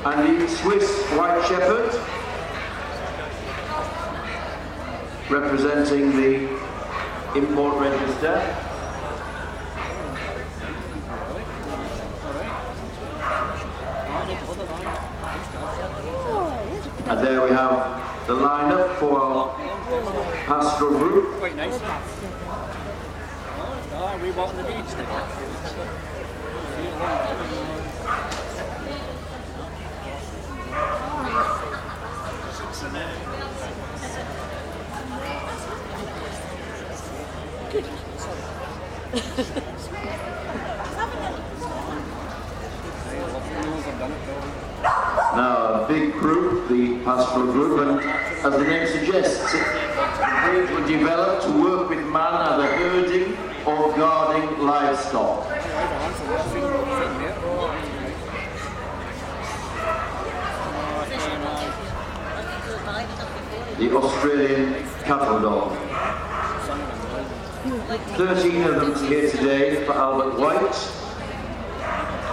S1: and the Swiss White Shepherd, representing the import register. And there we have the lineup for our pastoral group.
S3: Quite nice. Oh, we walk on the beach now.
S1: Now, a big group, the pastoral group, and as the name suggests, the breed were developed to work with man either herding or guarding livestock. The Australian Cattle Dog. 13 of them here today for Albert White,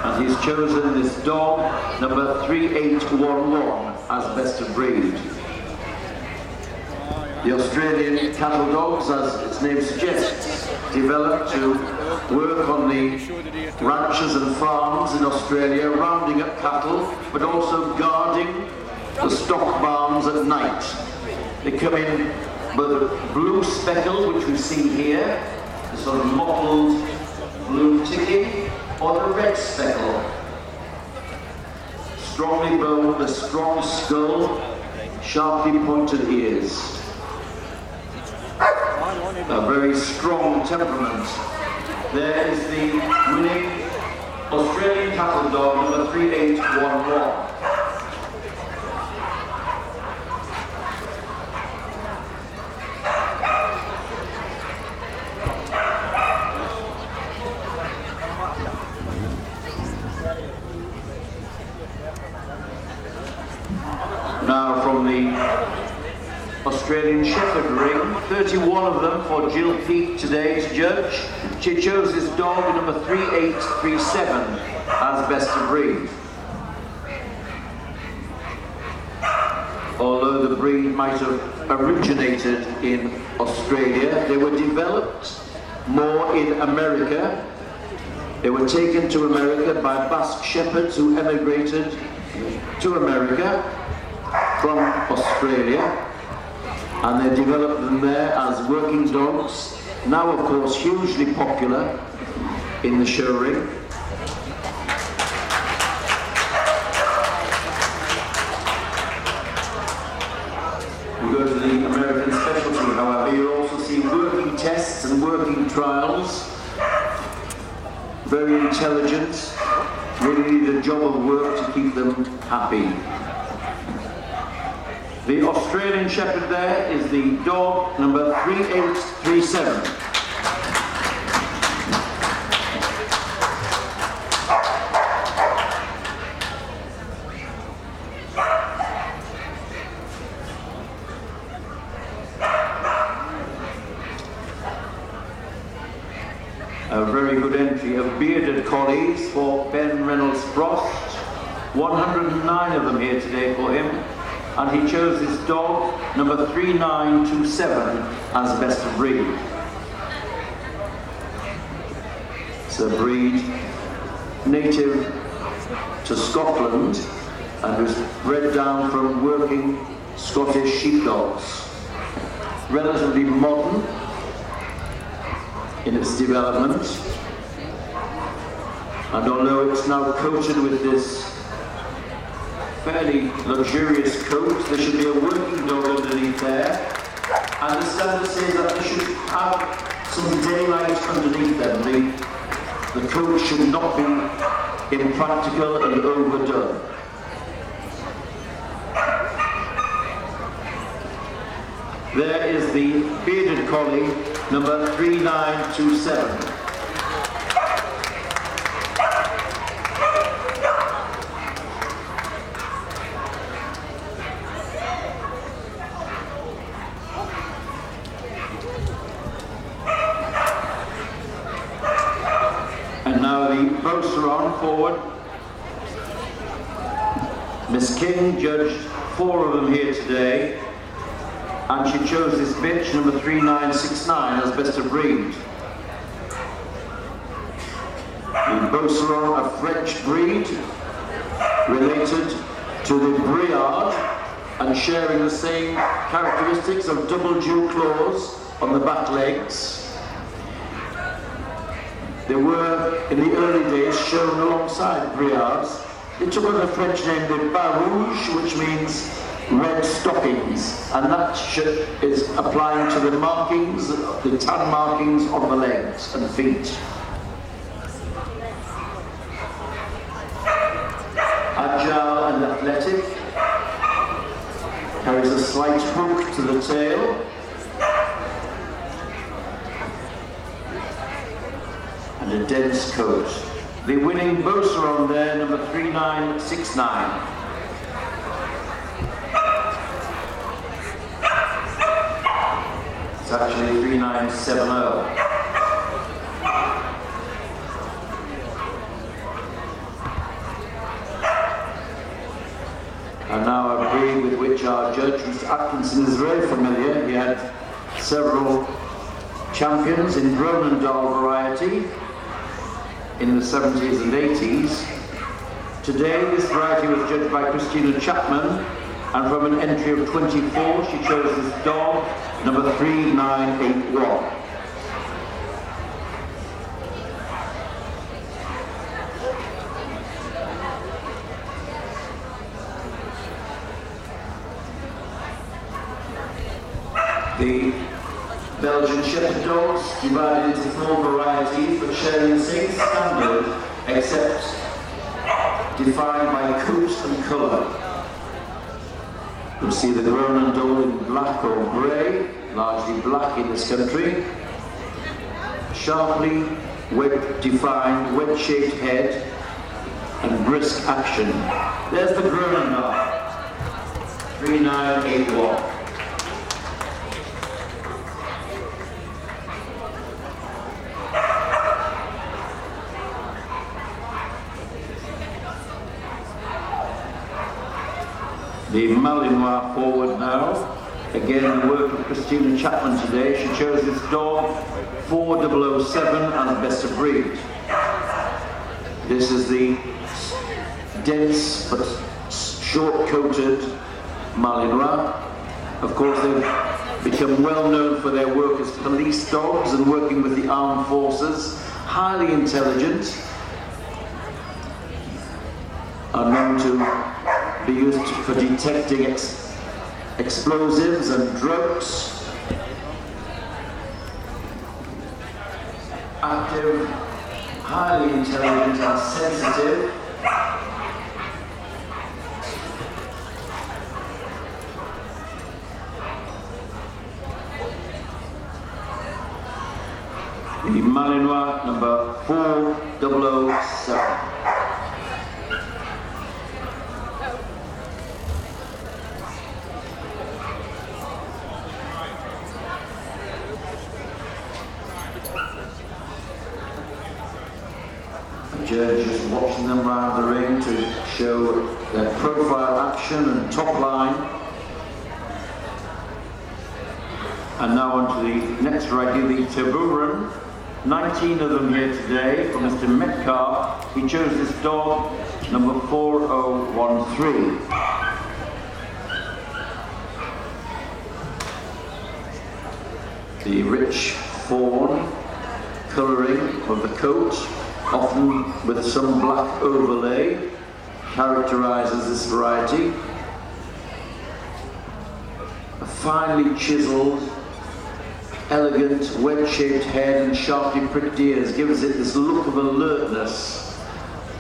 S1: and he's chosen this dog, number 3811, as best of breed. The Australian cattle dogs, as its name suggests, developed to work on the ranches and farms in Australia, rounding up cattle, but also guarding the stock barns at night. They come in with a blue speckle, which we see here, the sort of mottled blue ticking, or the red speckle. Strongly boned, a strong skull, sharply pointed ears. a very strong temperament. There is the winning Australian cattle dog, number 3811. Now from the Australian Shepherd ring, 31 of them for Jill Peake, today's judge. She chose this dog, number 3837, as best of breed. Although the breed might have originated in Australia, they were developed more in America. They were taken to America by Basque shepherds who emigrated to America from Australia, and they developed them there as working dogs, now of course hugely popular in the show ring. We go to the American specialty, however, you'll also see working tests and working trials. Very intelligent, really need a job of work to keep them happy. The Australian Shepherd there is the dog number 3837. A very good entry of bearded collies for Ben Reynolds Frost. 109 of them here today for him. And he chose his dog, number 3927, as best of breed. It's a breed native to Scotland and who's bred down from working Scottish sheepdogs. Relatively modern in its development, and although it's now coated with this fairly luxurious coat, there should be a working dog underneath there, and the standard says that they should have some daylight underneath them. The coat should not be impractical and overdone. There is the bearded collie, number 3927. And now the Beauceron forward. Miss King judged 4 of them here today, and she chose this bitch, number 3969, as best of breed. The Beauceron, a French breed, related to the Briard, and sharing the same characteristics of double dew claws on the back legs. They were, in the early days, shown alongside Briards. They took on the French name de Barouge, which means red stockings, and that is applying to the markings, the tan markings on the legs and feet. Agile and athletic, carries a slight hook to the tail, and a dense coat. The winning Beauceron there, number 3969. It's actually 3970. And now a breed with which our judge, Mr. Atkinson, is very familiar. He had several champions in Groenendahl variety in the 70s and 80s. Today this variety was judged by Christina Chapman, and from an entry of 24 she chose this dog, number 3981. The Belgian Shepherd dogs, divided into 4 varieties but sharing the same standard except defined by coat and colour. You'll see the Groningen dog in black or grey, largely black in this country. Sharply defined, wedge-shaped head and brisk action. There's the Groningen dog. 3981. The Malinois forward now. Again, the work of Christina Chapman today. She chose this dog 4007 as best of breed. This is the dense but short-coated Malinois. Of course, they've become well known for their work as police dogs and working with the armed forces. Highly intelligent, are known to be used for detecting explosives and drugs. Active, highly intelligent and sensitive. The Malinois number 4007. Judge just watching them round the ring to show their profile action and top line. And now on to the next variety, the Tervuren. 19 of them here today from Mr. Metcalf. He chose this dog, number 4013. The rich fawn colouring of the coat, often with some black overlay, characterises this variety. A finely chiselled, elegant, wedge-shaped head and sharply pricked ears gives it this look of alertness,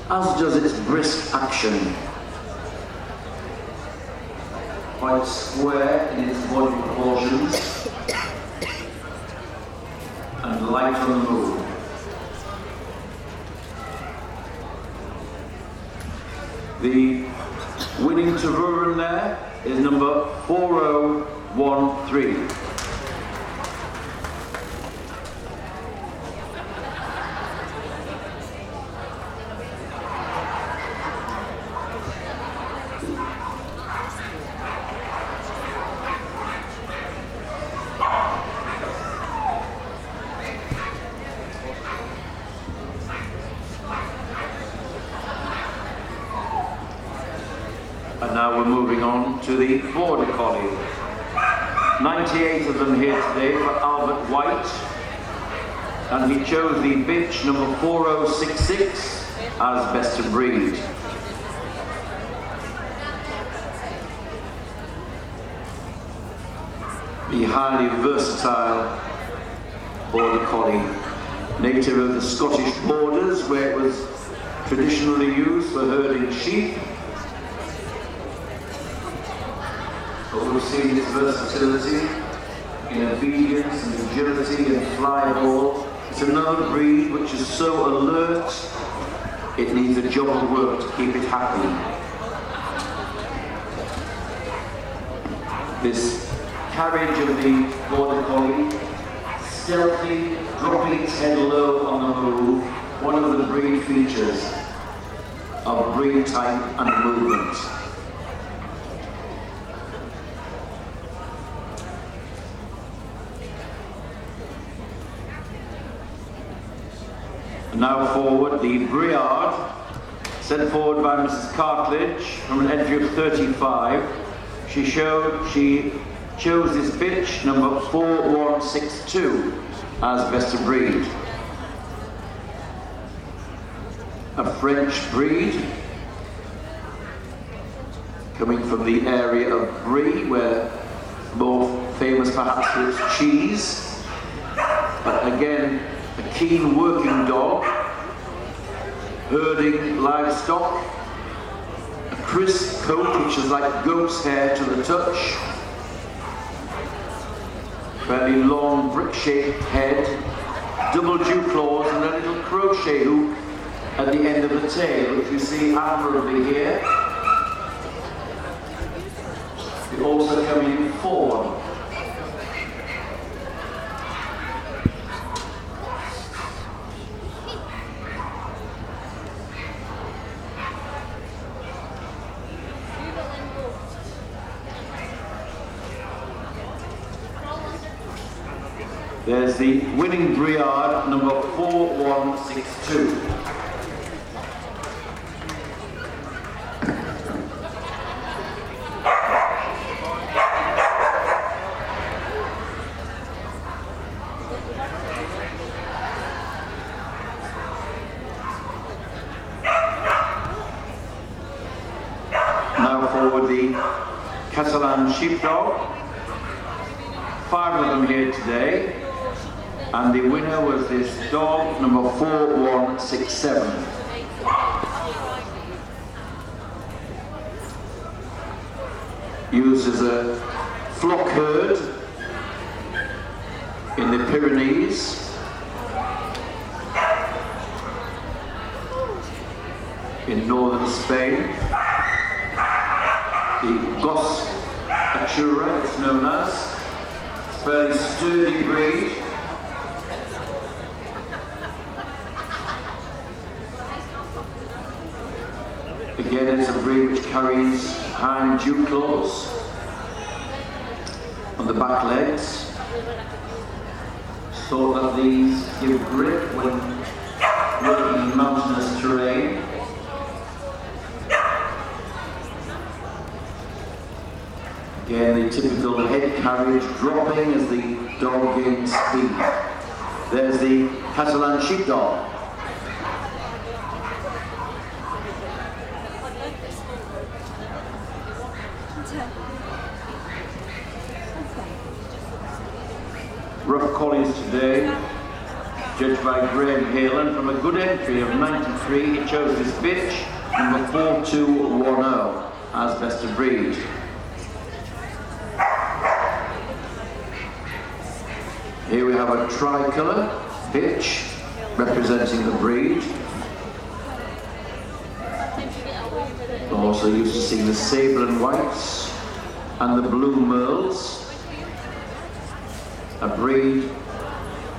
S1: as does its brisk action. Quite square in its body proportions and light on the move. The winning Tervuren there is number 4013. And now we're moving on to the Border Collie. 98 of them here today for Albert White. And he chose the bitch number 4066 as best of breed. The highly versatile Border Collie, native of the Scottish borders where it was traditionally used for herding sheep. But we've seen its versatility in obedience and agility and flyable. It's another breed which is so alert, it needs a job of work to keep it happy. This carriage of the Border Collie, stealthy, dropping its head low on the move, one of the breed features of breed type and movement. Now forward, the Briard, sent forward by Mrs. Cartledge from an entry of 35. She chose this bitch, number 4162, as best of breed. A French breed, coming from the area of Brie, where more famous perhaps for its cheese. but again, a keen working dog, herding livestock, a crisp coat which is like goat's hair to the touch, fairly long brick-shaped head, double dew claws and a little crochet hoop at the end of the tail, which you see admirably here. They also come in fawn. There's the winning Briard, number 4162. Now for the Catalan sheepdog. 5 of them here today. And the winner was this dog, number 4167. Used as a flock herd in the Pyrenees, in northern Spain. The Gos Achura, it's known as. Fairly sturdy breed. Again, it's a breed which carries hind dew claws on the back legs. So that these give grip when working in mountainous terrain. Again, the typical head carriage dropping as the dog gains speed. There's the Catalan sheepdog. Rough collies today, judged by Graham Halen. From a good entry of 93, he chose this bitch, number 4210, as best of breed. Here we have a tricolour bitch, representing the breed. We're also used to seeing the sable and whites and the blue merles. A breed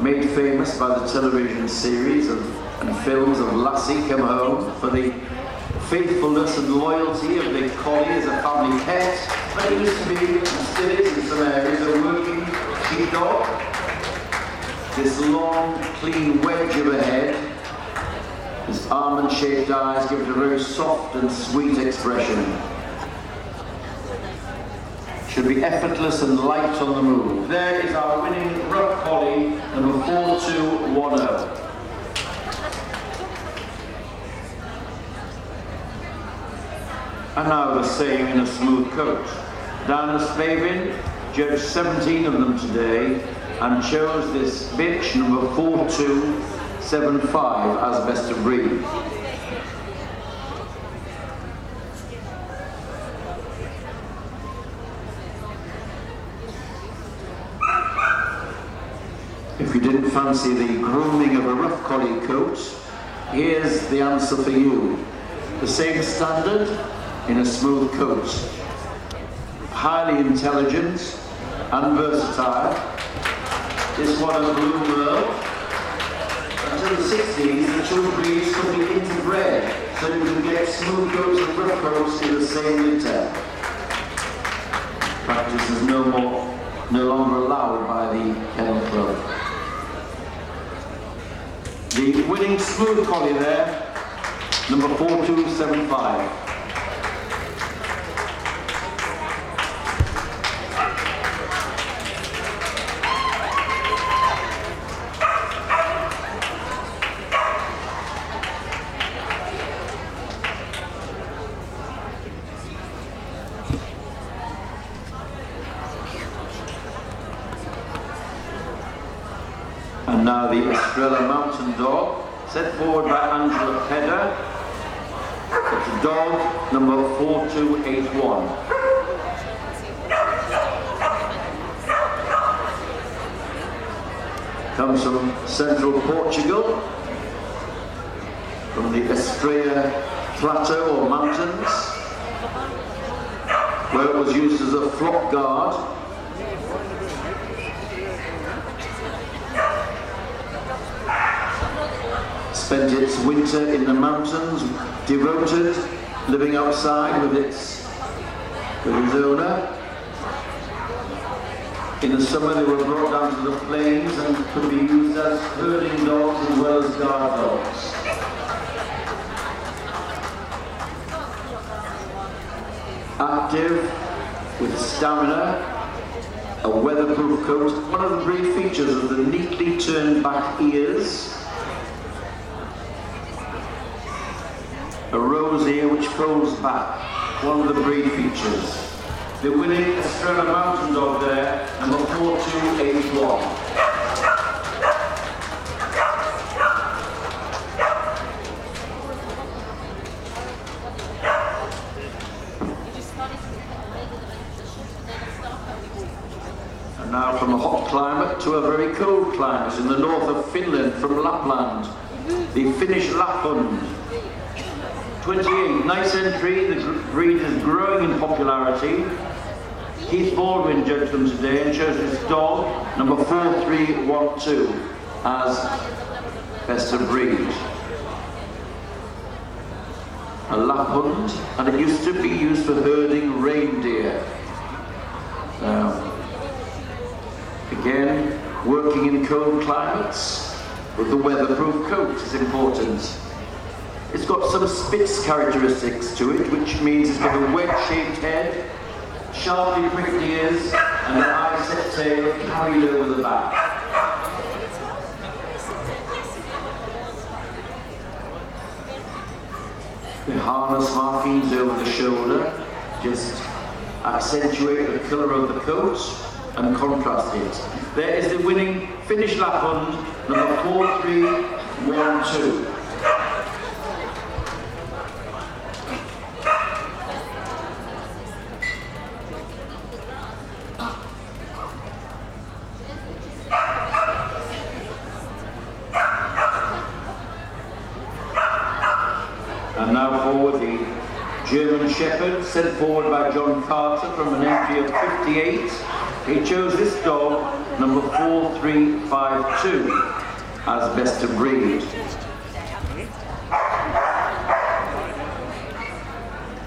S1: made famous by the television series and films of Lassie Come Home for the faithfulness and loyalty of the collie as a family pet. But it used to be, and still is in some areas, a working sheepdog. This long, clean wedge of a head, his almond-shaped eyes give it a very soft and sweet expression. Should be effortless and light on the move. There is our winning rough collie, number 4210. And now the same in a smooth coat. Down the Spavin judged 17 of them today and chose this bitch, number 4275, as best of breed. If you didn't fancy the grooming of a rough collie coat, here's the answer for you. The same standard in a smooth coat. Highly intelligent and versatile. This one a blue merle. Until the 60s, the two breeds could be interbred, so you can get smooth coats and rough coats in the same litter. Practice is no longer allowed by the Kennel Club. The winning smooth collie there, number 4275. And now the Estrella Mountain Dog, sent forward by Angela Pedder. It's dog number 4281. Comes from central Portugal, from the Estrella Plateau or mountains, where it was used as a flock guard. Spent its winter in the mountains, devoted, living outside with its owner. In the summer they were brought down to the plains and could be used as herding dogs as well as guard dogs. Active, with stamina, a weatherproof coat. One of the great features of the neatly turned back ears. A rose ear which folds back, one of the breed features. The winning Estrella Mountain Dog there, number 4281. And now from a hot climate to a very cold climate in the north of Finland, from Lapland, the Finnish Lapphund. 28, nice entry. The breed is growing in popularity. Keith Baldwin judged them today and chose this dog, number 4312, as best of breed. A Lapphund, and it used to be used for herding reindeer. Again, working in cold climates, but the weatherproof coat is important. It's got some Spitz characteristics to it, which means it's got a wedge-shaped head, sharply pricked ears, and an eye-set tail carried over the back. The harness markings over the shoulder just accentuate the colour of the coat and contrast it. There is the winning Finnish Lapphund, number 4312. And now forward the German Shepherd, sent forward by John Carter from an entry of 58. He chose this dog, number 4352, as best of breed.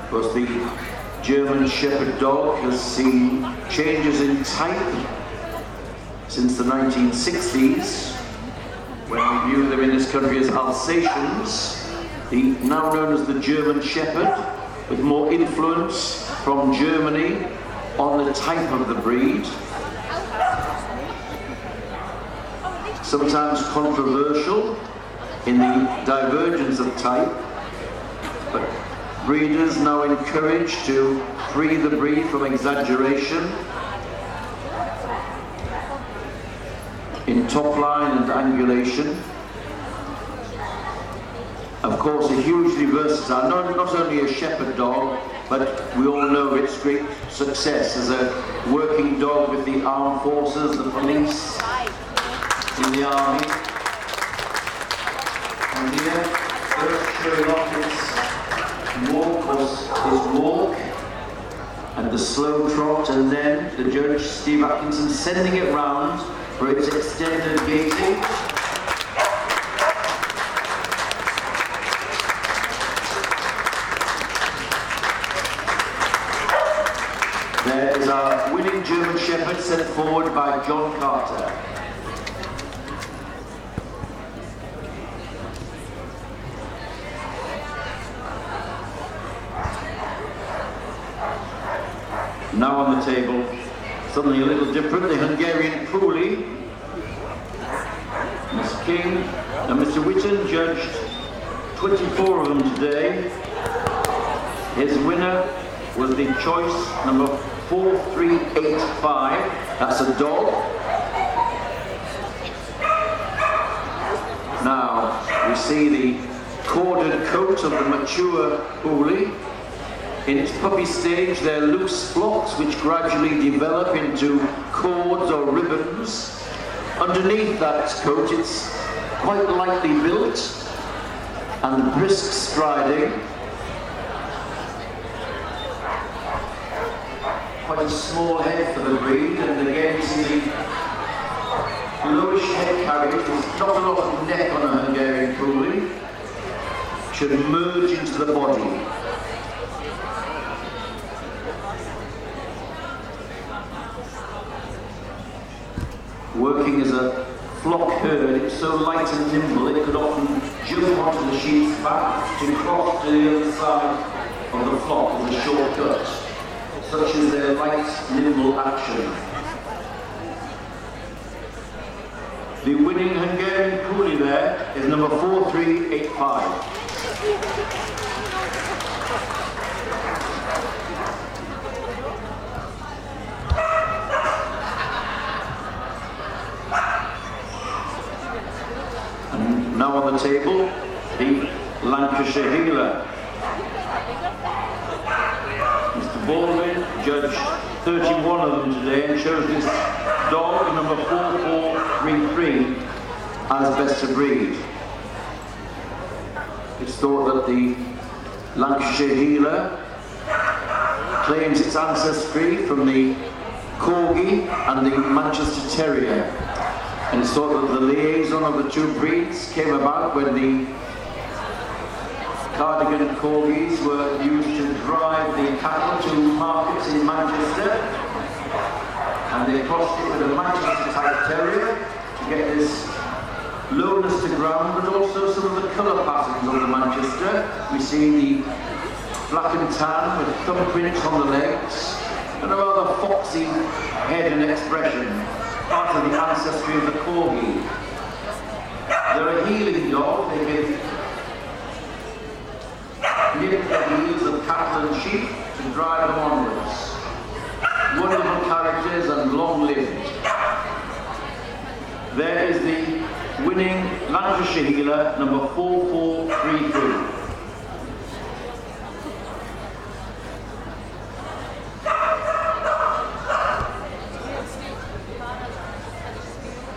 S1: Of course, the German Shepherd dog has seen changes in type since the 1960s, when we knew them in this country as Alsatians. Now known as the German Shepherd, with more influence from Germany on the type of the breed. Sometimes controversial in the divergence of type, but breeders now encouraged to free the breed from exaggeration in top line and angulation. Of course, a hugely versatile, not only a shepherd dog, but we all know its great success as a working dog with the armed forces, the police, in the army. And here, first showing off its walk and the slow trot, and then the judge, Steve Atkinson, sending it round for its extended gaiting. There is our winning German Shepherd, sent forward by John Carter. Now on the table, something a little different, the Hungarian Puli. Miss King and Mr. Whitten judged 24 of them today. His winner was the choice number 4385. That's a dog. we see the corded coat of the mature Uli. In its puppy stage, they're loose flocks which gradually develop into cords or ribbons. Underneath that coat, it's quite lightly built and brisk striding. Quite a small head for the breed, and again you see the lowish head carriage. There's not a lot of neck on a Hungarian Puli. Should merge into the body. Working as a flock herd, it's so light and nimble it could often jump onto the sheep's back to cross to the other side of the flock as a shortcut. Such is their light, nimble action. The winning Hungarian Puli there is number 4385. And now on the table, the Lancashire Heeler. Mr. Baldwin judged 31 of them today and chose this dog, number 4433, as best of breed. It's thought that the Lancashire Heeler claims its ancestry from the Corgi and the Manchester Terrier. And it's thought that the liaison of the two breeds came about when the Cardigan Corgis were used to drive the cattle to markets in Manchester, and they crossed it with a Manchester type terrier to get this lowness to ground, but also some of the colour patterns of the Manchester. We see the black and tan with thumbprints on the legs, and a rather foxy head and expression, part of the ancestry of the Corgi. They're a healing dog. They can nip the heels of cattle and sheep to drive them onwards. Wonderful characters and long-lived. There is the winning Lancashire Heeler, number 4433.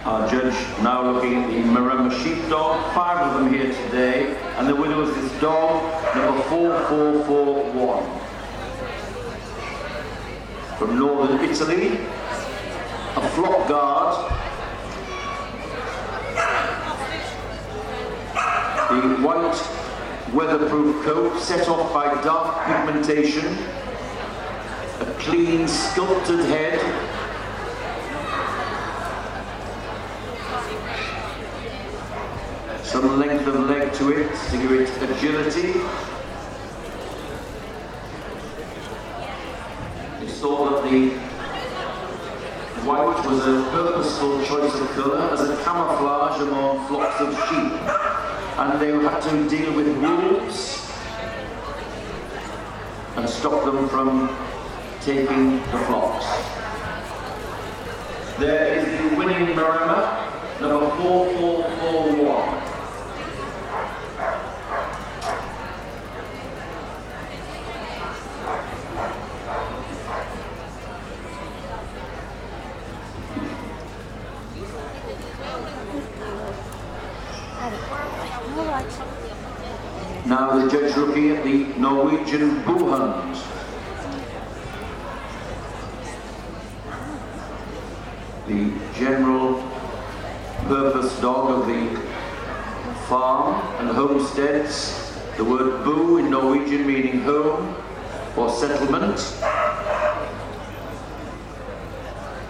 S1: Our judge now looking at the Maremma sheepdog, 5 of them here today, and the winner was this dog, number 4441. From northern Italy, a flock guard. The white weatherproof coat set off by dark pigmentation, a clean sculpted head, some length of leg to it to give it agility. We saw that the white was a purposeful choice of colour as a camouflage among flocks of sheep, and they had to deal with wolves and stop them from taking the flocks. There is the winning Maremma, number 4441. Now the judge looking at the Norwegian Bullhound. The general purpose dog of the farm and homesteads. The word bu in Norwegian meaning home or settlement.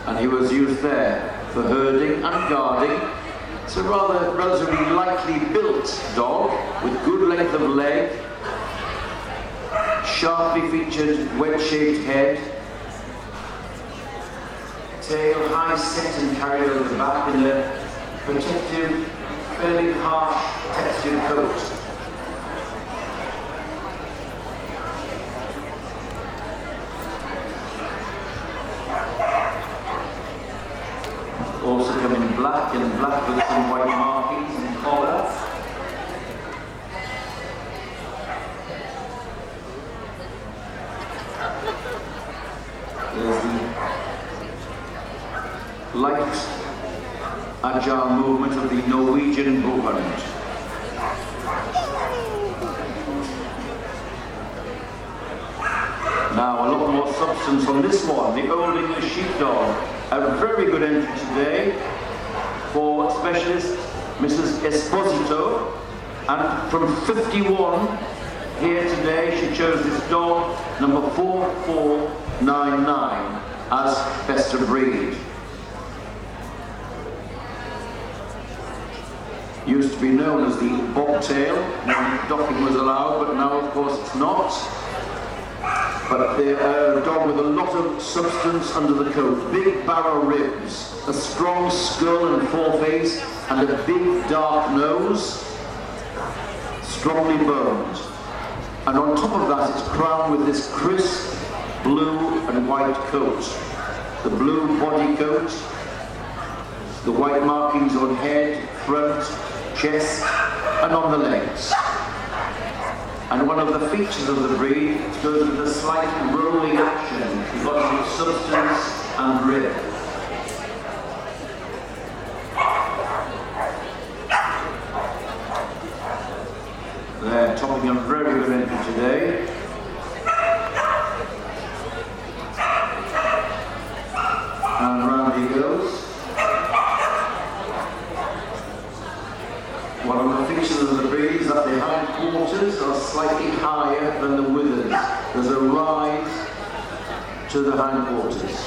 S1: And he was used there for herding and guarding. It's a rather relatively lightly built dog with good length of leg, sharply featured wedge-shaped head, tail high set and carried over the back in a protective, fairly harsh textured coat. Also come in black and black with some white markings and collar. light, agile movement of the Norwegian Bullhound. Now, a lot more substance on this one, the Old English Sheepdog. A very good entry today for specialist Mrs. Esposito. And from 51 here today, she chose this dog, number 4499, as best of breed. Used to be known as the bobtail when docking was allowed, but now of course it's not. But they're a dog with a lot of substance under the coat. Big barrel ribs, a strong skull and foreface, and a big dark nose, strongly boned. And on top of that, it's crowned with this crisp blue and white coat. The blue body coat, the white markings on head, front, chest, and on the legs. And one of the features of the breed goes with a slight rolling action because of its substance and rib. They're topping a very good entry today. And round he goes. One of the features of the breed is that the hindquarters are slightly higher than the withers. There's a rise to the hindquarters.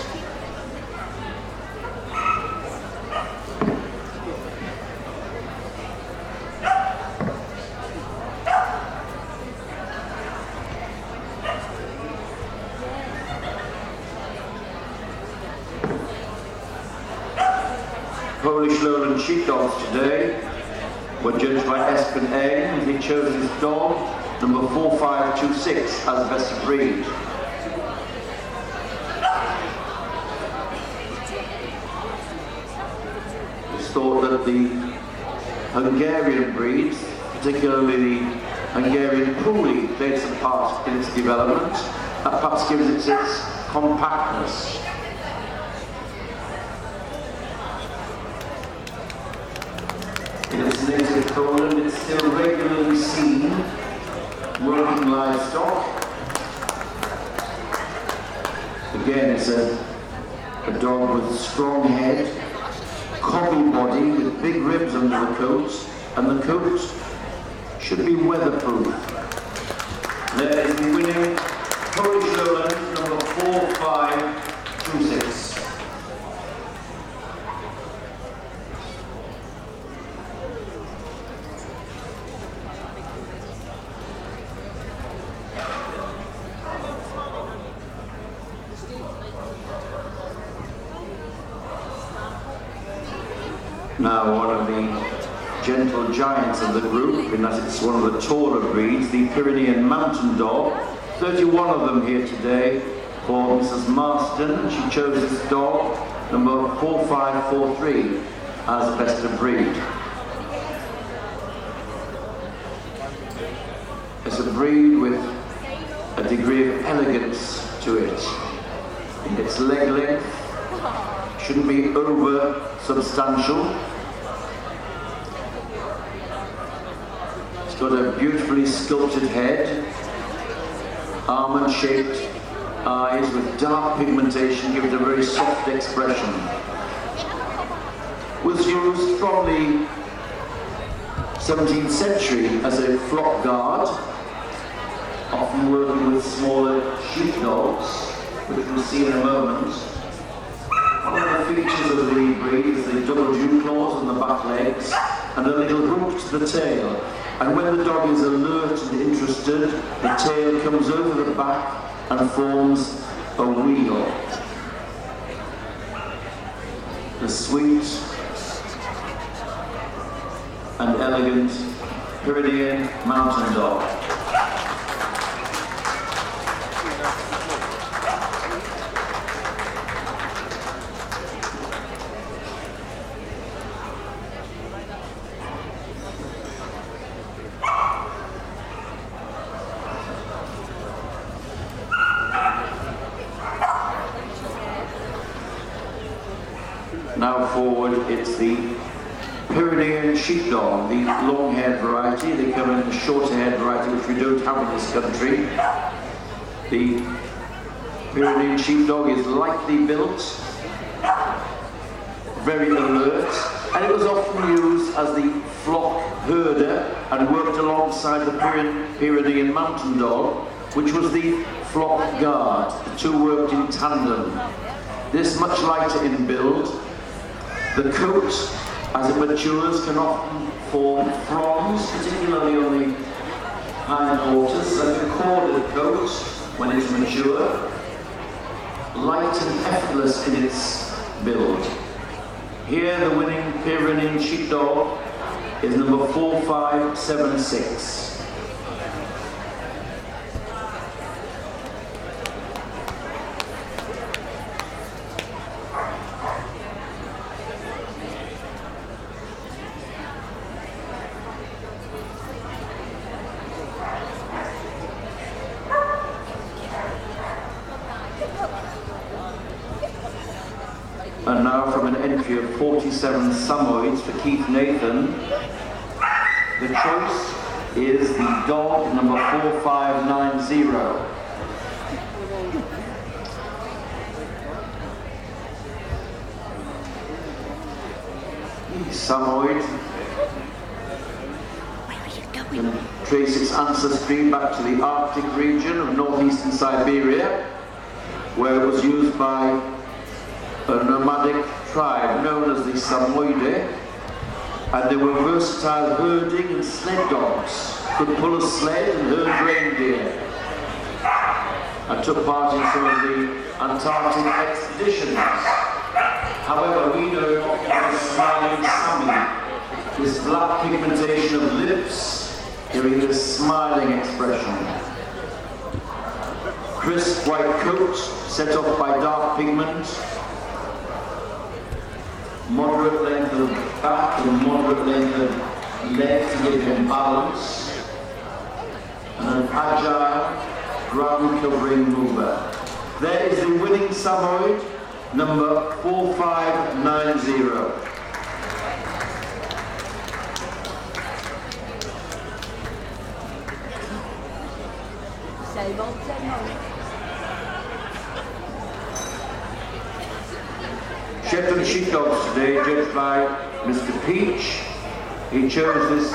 S1: Polish Lowland Sheepdogs today were judged by Espen Egg, and he chose his dog, number 4526, as best of breed. It's thought that the Hungarian breeds, particularly the Hungarian Puli, played some part in its development. That perhaps gives it its compactness. In its native Poland, it's still regularly seen working livestock. Again, it's a dog with a strong head, cobby body with big ribs under the coat, and the coat should be weatherproof. There is the winning Polish Lowland, number 4526. Now, one of the gentle giants of the group, in that it's one of the taller breeds, the Pyrenean Mountain Dog. 31 of them here today for Mrs. Marston. She chose this dog, number 4543, as best of breed. It's a breed with a degree of elegance to it. Its leg length shouldn't be over substantial. It's got a beautifully sculpted head, almond-shaped eyes with dark pigmentation give it a very soft expression. Was used from the 17th century as a flock guard, often working with smaller sheepdogs, which we'll see in a moment. One of the features of the breed is the double dew claws on the back legs and a little hook to the tail. And when the dog is alert and interested, the tail comes over the back and forms a wheel. The sweet and elegant Pyrenean Mountain Dog. Now forward, it's the Pyrenean sheepdog, the long-haired variety. They come in the shorter-haired variety, which we don't have in this country. The Pyrenean sheepdog is lightly built, very alert, and it was often used as the flock herder and worked alongside the Pyrenean mountain dog, which was the flock guard. The two worked in tandem. This much lighter in build. The coat, as it matures, can often form fronds, particularly on the hindquarters, like a corded coat when it's mature. Light and effortless in its build. Here the winning Pyrenean sheepdog is number 4576. And now from an entry of 47 Samoyeds for Keith Nathan, the choice is the dog number 4590. Samoyed can trace its ancestry back to the Arctic region of northeastern Siberia, where it was used by a nomadic tribe known as the Samoyede, and they were versatile herding and sled dogs, could pull a sled and herd reindeer, and took part in some of the Antarctic expeditions. However, we know it as a smiling Sami, this black pigmentation of lips, giving this smiling expression. Crisp white coat, set off by dark pigment, moderate length of back and moderate length of leg to give him balance, and an agile ground covering mover. There is the winning Samoyed, number 4590. Shetland sheepdogs today, judged by Mr. Peach. He chose this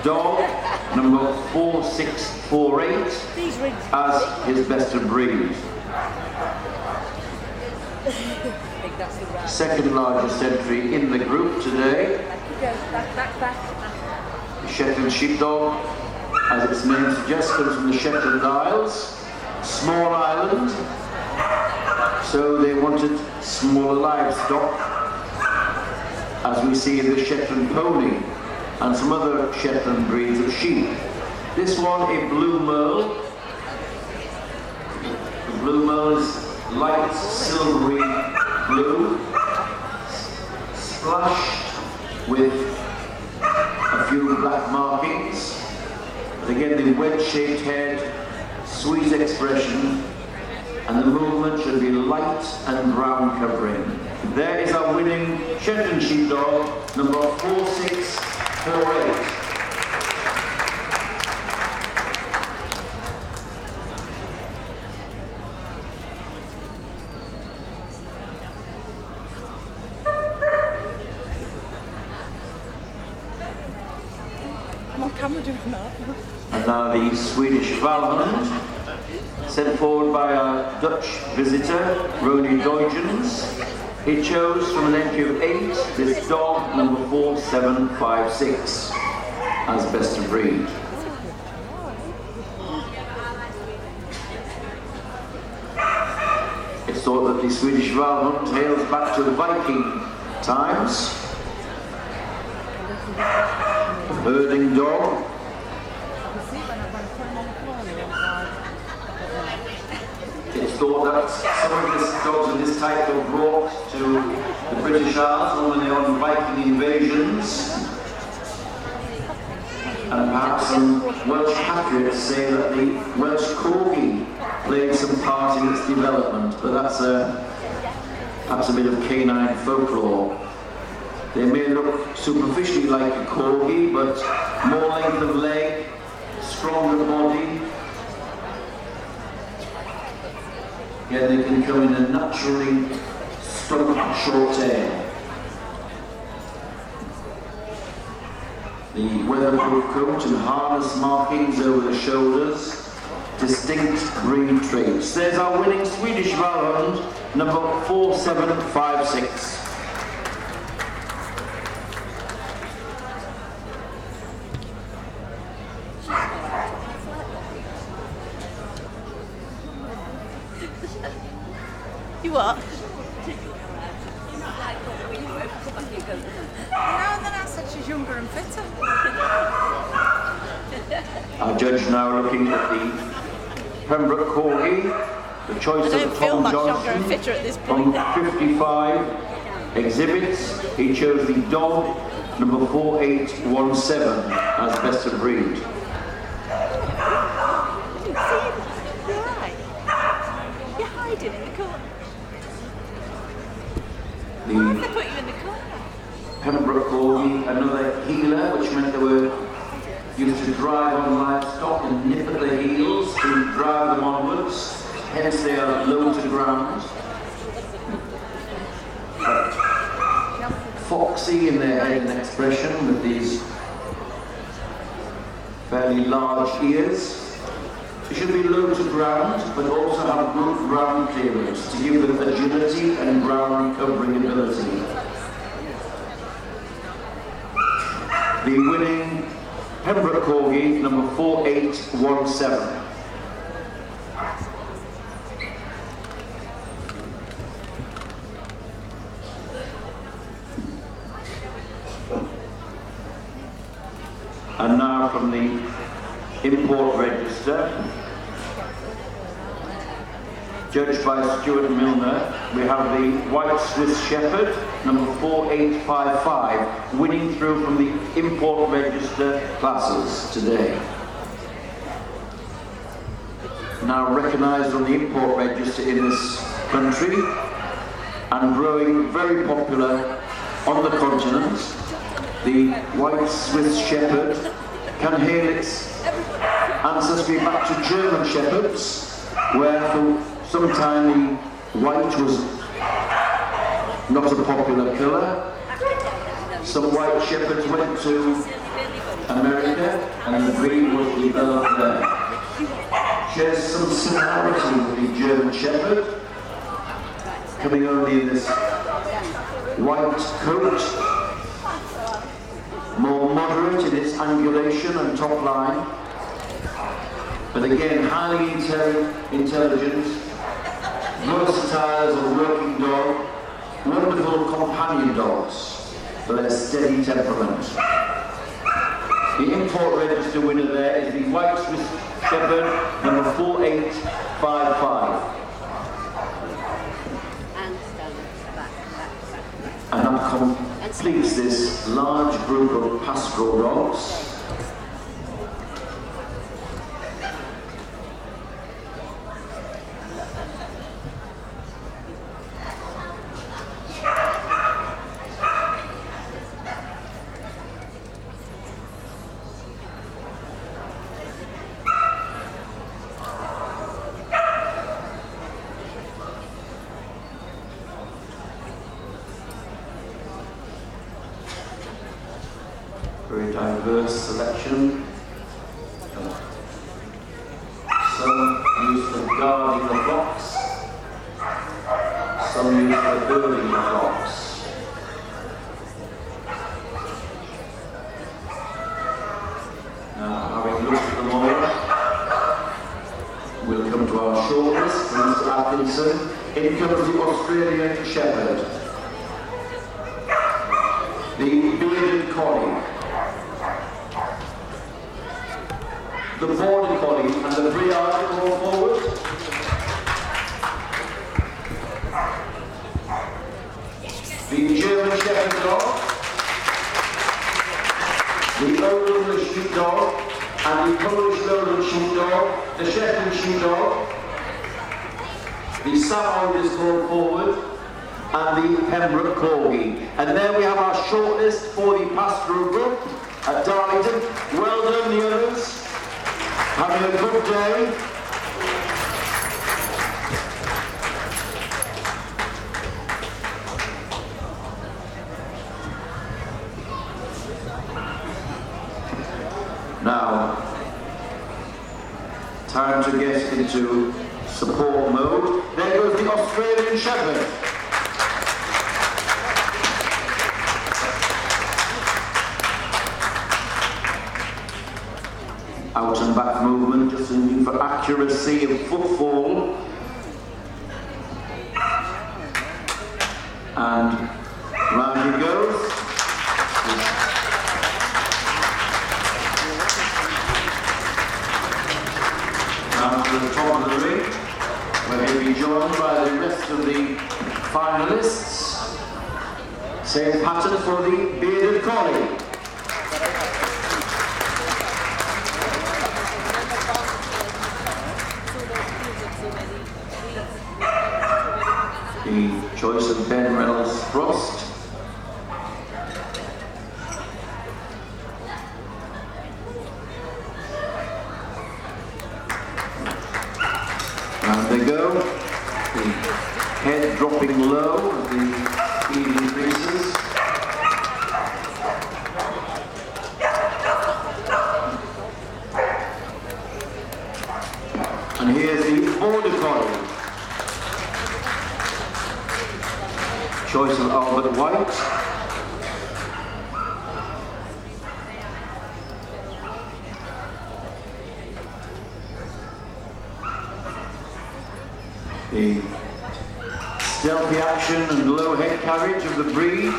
S1: dog, number 4648, as his best of breed. Second largest entry in the group today. The Shetland sheepdog, as its name suggests, comes from the Shetland Isles, small island, so they wanted smaller livestock, as we see in the Shetland pony and some other Shetland breeds of sheep. This one, a blue merle. The blue merle is light silvery blue, splashed with a few black markings. But again, the wedge-shaped head, sweet expression, and the movement should be light and brown covering. There is our winning Shetland sheepdog, number 4648. And now the Swedish Valhund, sent forward by our Dutch visitor, Ronnie Doigens. He chose from an entry of 8 this dog, number 4756, as best of breed. It's thought that the Swedish Valhund hails back to Viking times. A herding dog. It's thought that some of these dogs of this type were brought to the British Isles when they were on Viking invasions. And perhaps some Welsh patriots say that the Welsh Corgi played some part in its development, but that's perhaps a bit of canine folklore. They may look superficially like a corgi, but more length of leg, stronger body. Yet they can come in a naturally stumped short tail. The weatherproof coat and harness markings over the shoulders, distinct breed traits. There's our winning Swedish Valhund, number 4756.
S4: You what?
S2: No, then I said she's younger and fitter.
S1: Our judge now looking at the Pembroke Corgi, the choice
S4: I
S1: of
S4: don't feel
S1: Tom
S4: much younger and
S1: Johnson
S4: fitter at this
S1: from
S4: point.
S1: 55 exhibits. He chose the dog number 4817 as best of breed.
S2: You're right. You're hiding in the corner. Why have they
S1: The
S2: put you in the corner?
S1: Pembroke Corgi, another heeler, which meant they were used to drive on livestock and nip at the heels to drive them onwards, hence they are low to ground. But foxy in their head and expression with these fairly large ears. They should be low to ground, but also have good ground clearance to give them agility and ground covering ability. The winning Pembroke Corgi, number 4817. And now from the import register, judged by Stuart Milner, we have the White Swiss Shepherd, number 4855, winning through from the import register classes today. Now recognised on the import register in this country and growing very popular on the continent, the White Swiss Shepherd can hail its ancestry back to German Shepherds, where for some time the white was not a popular colour. Some white shepherds went to America and the breed was developed there. Shares some similarity with the German Shepherd, coming only in this white coat, more moderate in its angulation and top line, but again highly intelligent, versatile as a working dog, wonderful companion dogs for their steady temperament. The import register winner there is the White Swiss Shepherd, number 4855. And that completes this large group of pastoral dogs. Very diverse selection. Some used for guarding the flocks, some used for building the flocks. Now, having looked at them all, we'll come to our shortlist. Mr. Atkinson. In comes the Australian Shepherd, the bearded collie, the border collie, and the Briard call forward. The German Shepherd dog, the Old English Sheepdog, and the Polish Lowland Sheepdog, the Shetland Sheepdog. The Samoyed is called forward, and the Pembroke Corgi. And there we have our shortlist for the pastoral group at Darlington. Well done, the others. Having a good day. Now, time to get into support mode. There goes the Australian Shepherd. Out and back movement, just looking for accuracy of footfall. And round he goes. Down to the top of the ring, where he'll be joined by the rest of the finalists. Same pattern for the bearded collie. The choice of Ben Reynolds Frost. And they go. The head dropping low as the speed increases. And here's the border collie. Choice of Albert White. The stealthy action and low head carriage of the breed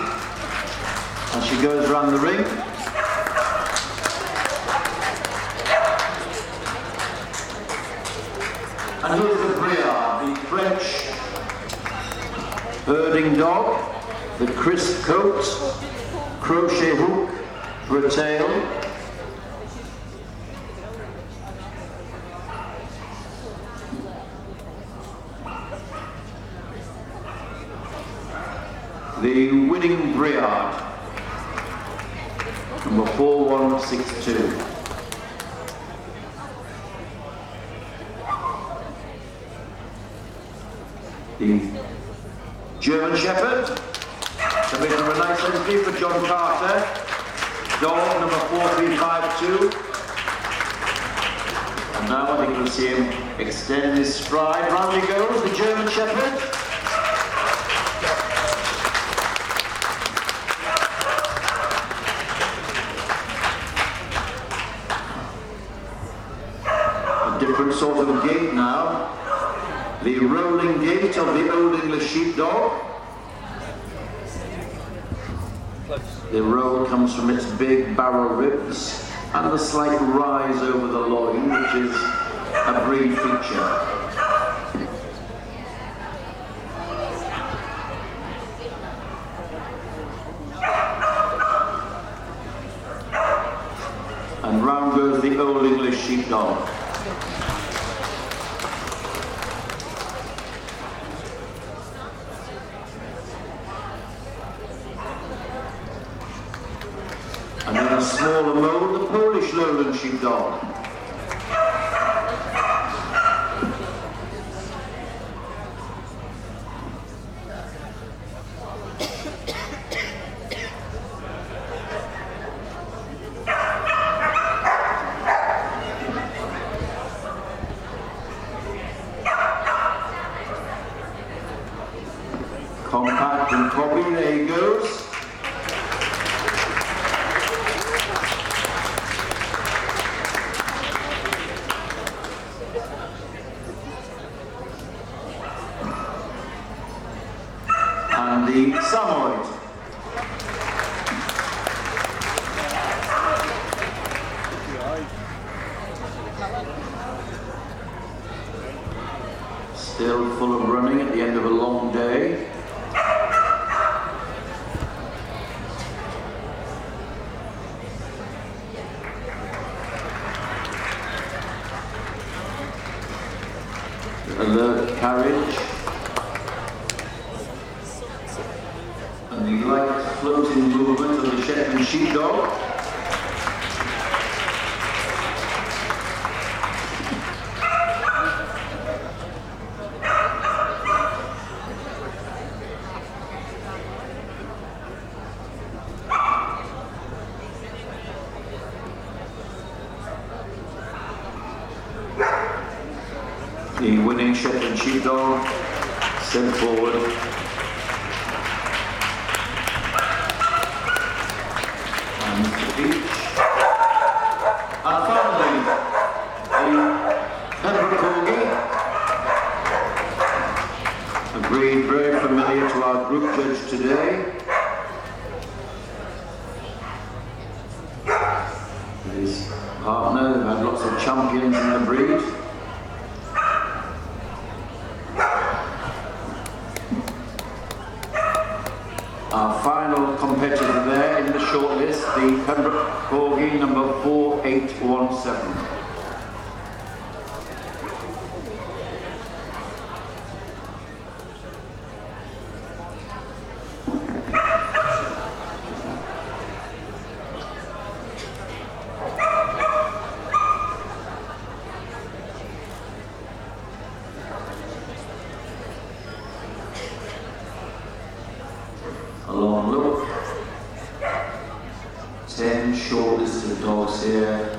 S1: as she goes around the ring. And here's the Briard, the French herding dog, the crisp coat, crochet hook for a tail. The winning Briard, number 4162. The German Shepherd, submission of a nice entry for John Carter, dog number 4352. And now I think we'll see him extend his stride. Round he goes, the German Shepherd. A different sort of gait now. The rolling gait of the Old English Sheepdog. The roll comes from its big barrel ribs and the slight rise over the loin, which is a breed feature. And round goes the Old English Sheepdog. And in a smaller mode, the Polish Lowland Sheepdog. Compact and copy, there he goes. And the Samoyed. Still full of running at the end of a long day. Alert carriage. the light floating movement of the Shetland sheepdog. The winning Shetland sheepdog sent forward. And Mr. Beach. And finally, the Pembroke Corgi, a breed very familiar to our group judge today. His partner, who had lots of champions in the breed. Our final competitor there in the shortlist, the Pembroke Corgi number 4817. A long look. 10 shortlisted dogs here.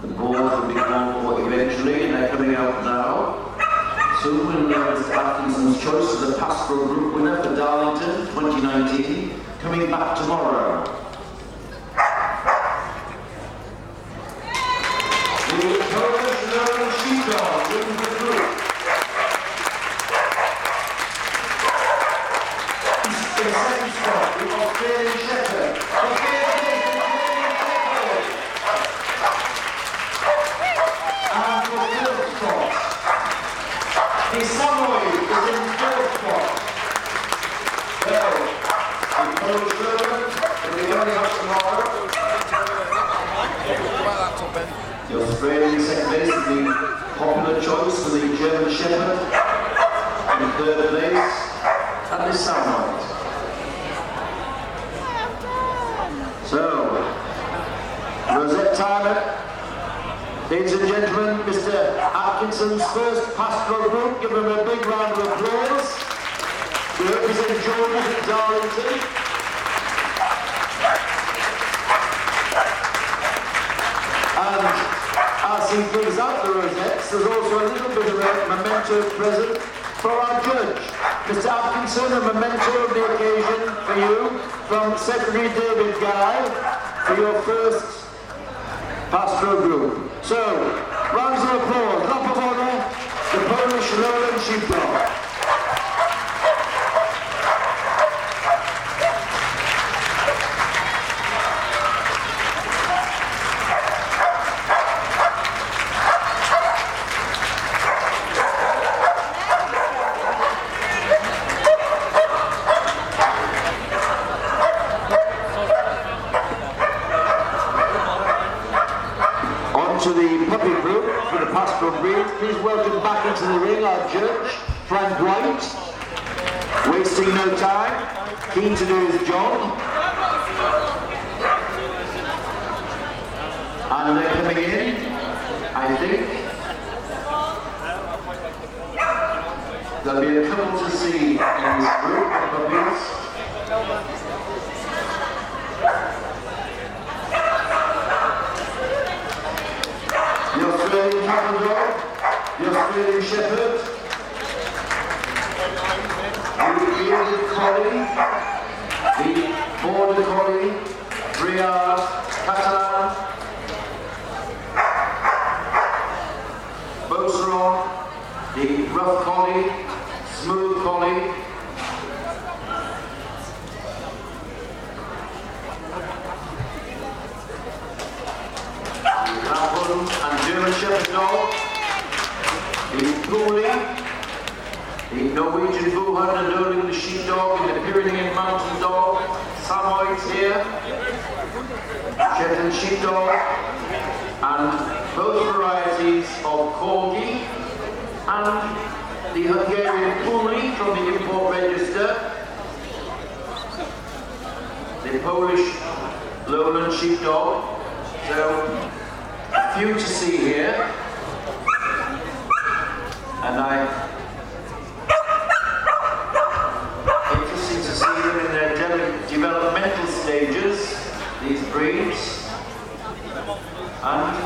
S1: The board will be called for eventually, and they're coming out now. Soon we'll know Mr. Atkinson's choice as the pastoral group winner for Darlington 2019, coming back tomorrow. The Polish sheepdog wins the group. The second spot, the Australian Shepherd. And for third spot, the Samoy is in third spot. Well, the Polish Shepherd will be going up tomorrow. The Australian second place is the popular choice for the German Shepherd. In third place, and the Samoy. So, rosette timer. Ladies and gentlemen, Mr. Atkinson's first pastoral group, give him a big round of applause. We represent Georgia at Darlington. And as he brings out the rosettes, there's also a little bit of a memento present for our judge. Mr. Atkinson, a memento of the occasion for you from Secretary David Guy for your first pastoral group. So, rounds of applause, lap of honour, the Polish Lowland Sheepdog. To the puppy group for the pastoral breed, please welcome back into the ring our judge, Frank White, wasting no time, keen to do his job. And they're coming in, I think. There'll be a couple to see in this group of puppies. The Australian Cattle Dog, the Australian Shepherd, the Bearded Collie, the Border Collie, Briard, Catalan, Beauceron, the Rough Collie, Smooth Collie, and German Shepherd Dog, the Poolie, the Norwegian Bullhunter Lowling the Sheepdog, and the Pyrenean Mountain Dog, Samoyeds here, Shetland Sheepdog, and both varieties of Corgi, and the Hungarian Poolie from the import register, the Polish lowland sheepdog. So, a few to see here. And interesting to see them in their developmental stages, these breeds. And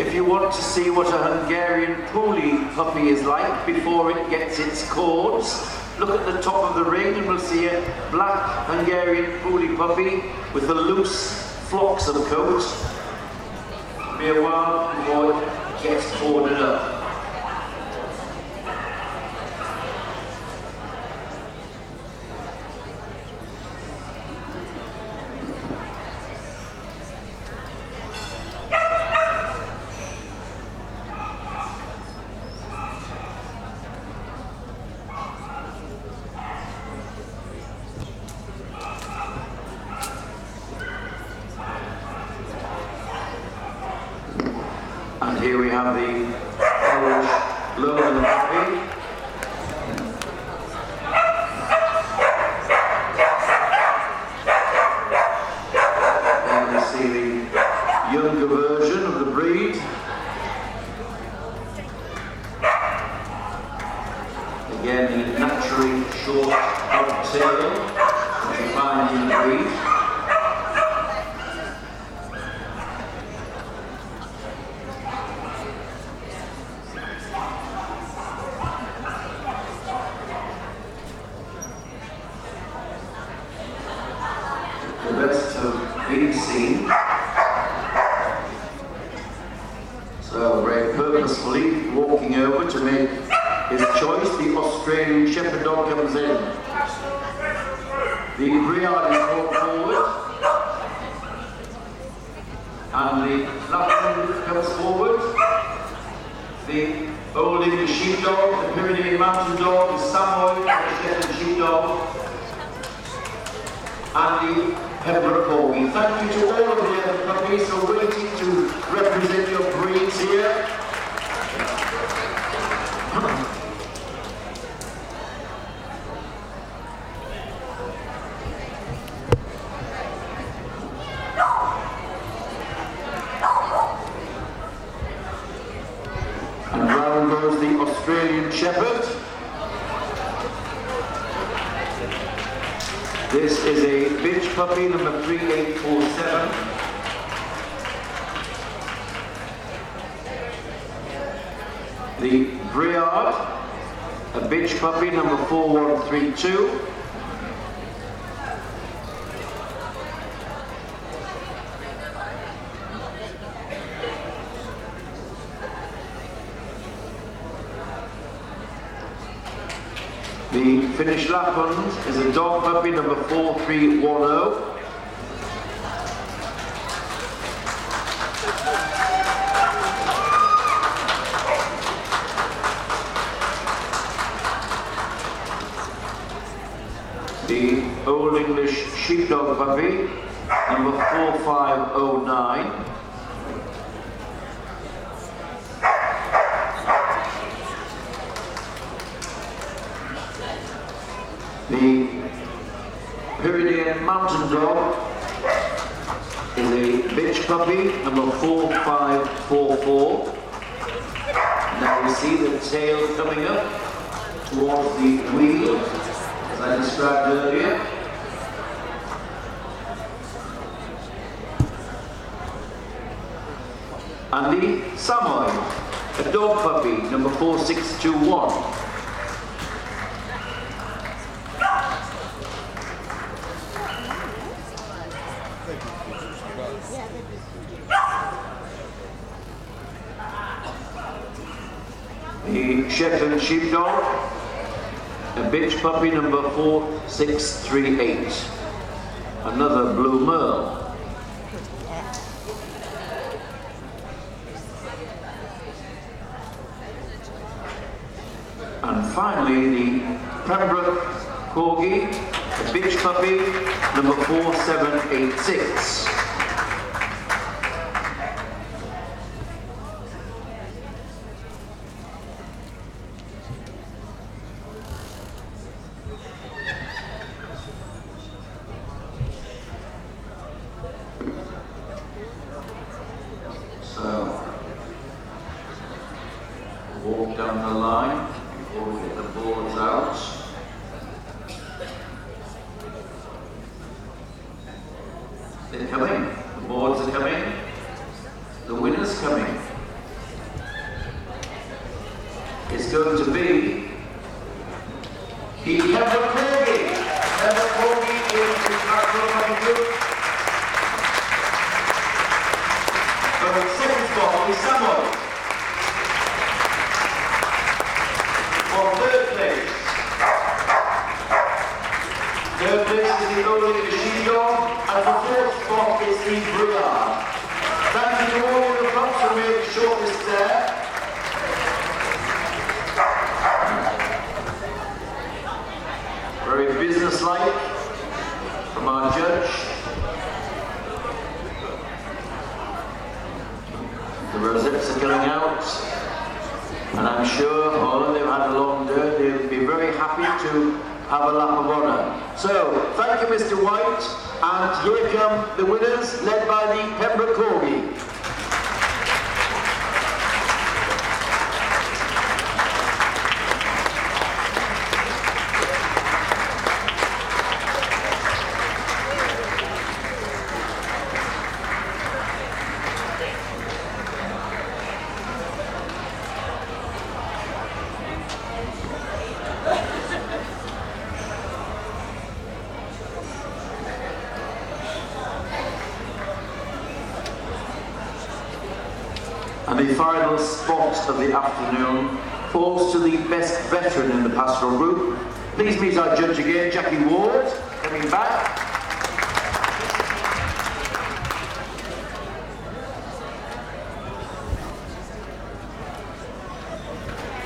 S1: if you want to see what a Hungarian Puli puppy is like before it gets its cords, look at the top of the ring and we'll see a black Hungarian Puli puppy with a loose flocks of coat. It'll be a while before it gets corded up. And here we have the Polish lowland puppy. And we see the younger version of the breed. Again, the naturally short tail that you find in the breed. The rest have been seen. So very purposefully walking over to make his choice, the Australian Shepherd dog comes in. The Briard is brought forward. And the Lapland comes forward. The Old English Sheepdog, the Pyrenean Mountain Dog, the Samoyed, the Shetland Sheepdog, and the Pembroke Corgi. Thank you to all of the other puppies for waiting to represent your breeds here. And round goes the Australian Shepherd. This is a bitch puppy, number 3847. The Briard, a bitch puppy, number 4132. The Finnish Lapland is a dog puppy, number 4310. The Old English Sheepdog puppy, number 4509. The Pyrenean Mountain Dog is a bitch puppy, number 4544. Now we see the tail coming up towards the wheel, as I described earlier. And the Samoyed, a dog puppy, number 4621. The Shetland Sheepdog, a bitch puppy, number 4638. Another Blue Merle. And finally, the Pembroke Corgi, a bitch puppy, number 4786. They're coming. The boards are coming. The winner's coming. It's going to be the Pembroke Corgi. Pembroke Corgi is the National Rugby Group. The second spot is Samoy. For third place. Third place is the Golden Machine, and the fourth spot is the Brouillard. Thank you to all the props who made the shortlist there. Very businesslike from our judge. The rosettes are going out, and I'm sure, although they've had a long day, they'll be very happy to have a lap of honour. So, thank you, Mr. White, and here come the winners, led by the Pembroke Corgi. And the final spot of the afternoon falls to the best veteran in the pastoral group. Please meet our judge again, Jackie Ward, coming back.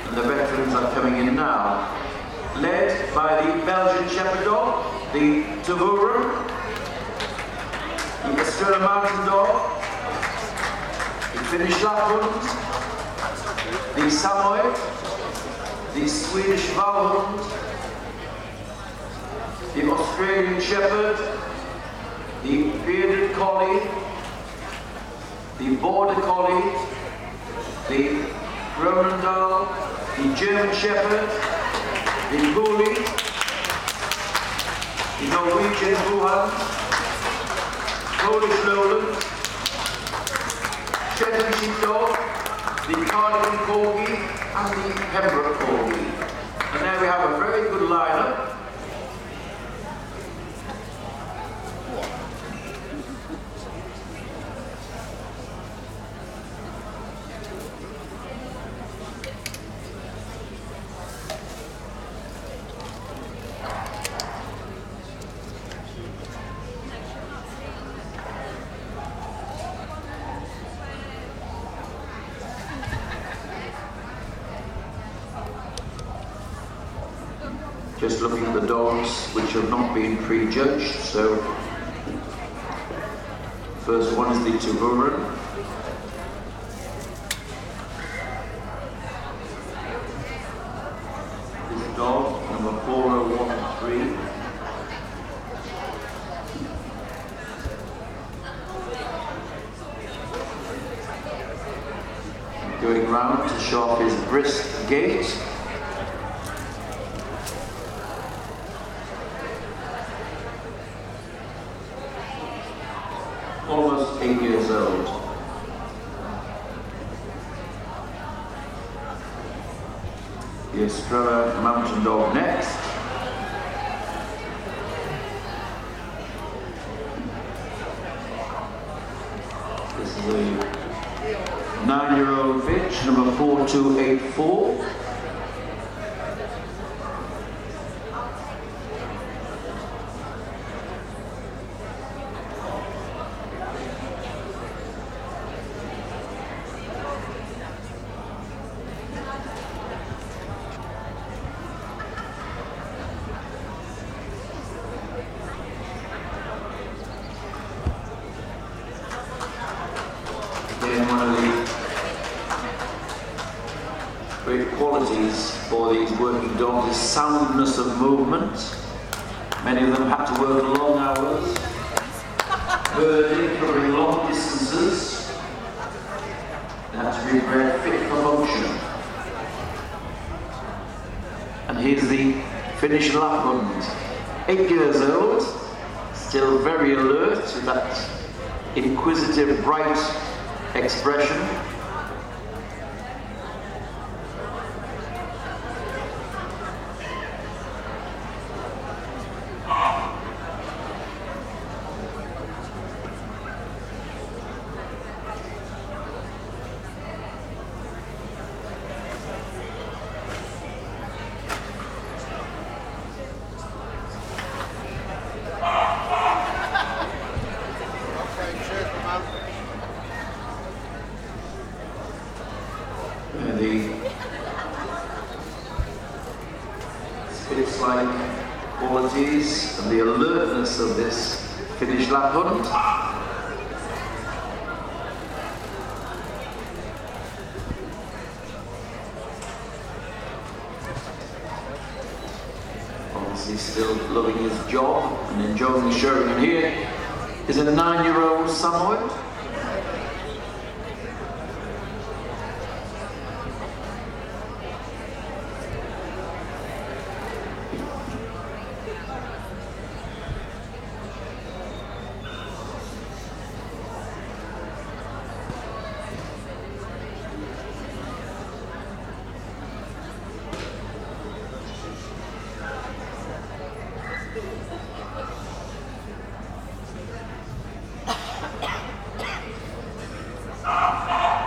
S1: And the veterans are coming in now. Led by the Belgian Shepherd Dog, the Tervuren, the Australian Mountain Dog, the Finnish Lapland, the Samoyed, the Swedish Valhund, the Australian Shepherd, the Bearded Collie, the Border Collie, the Groenendael, the German Shepherd, the Bully, the Norwegian Bullhound, Polish Lowland, Shetland Sheepdog, the Darlington Corgi, and the Pembroke Corgi. And there we have a very good lineup. Just looking at the dogs which have not been prejudged. So, first one is the Tervuren. This dog, number 4013. Going round to show off his brisk gait. Almost 8 years old. The Australian Mountain Dog next. This is a 9-year-old bitch, number 4284. One of the great qualities for these working dogs is soundness of movement. Many of them have to work long hours, herding, covering long distances. They have to be bred fit for function. And here's the Finnish Lapland, 8 years old, still very alert with that inquisitive, bright expression. The Spitz-like qualities and the alertness of this finish lap hunt. Obviously still loving his job and enjoying the showing, and here is a 9-year-old Samoyed.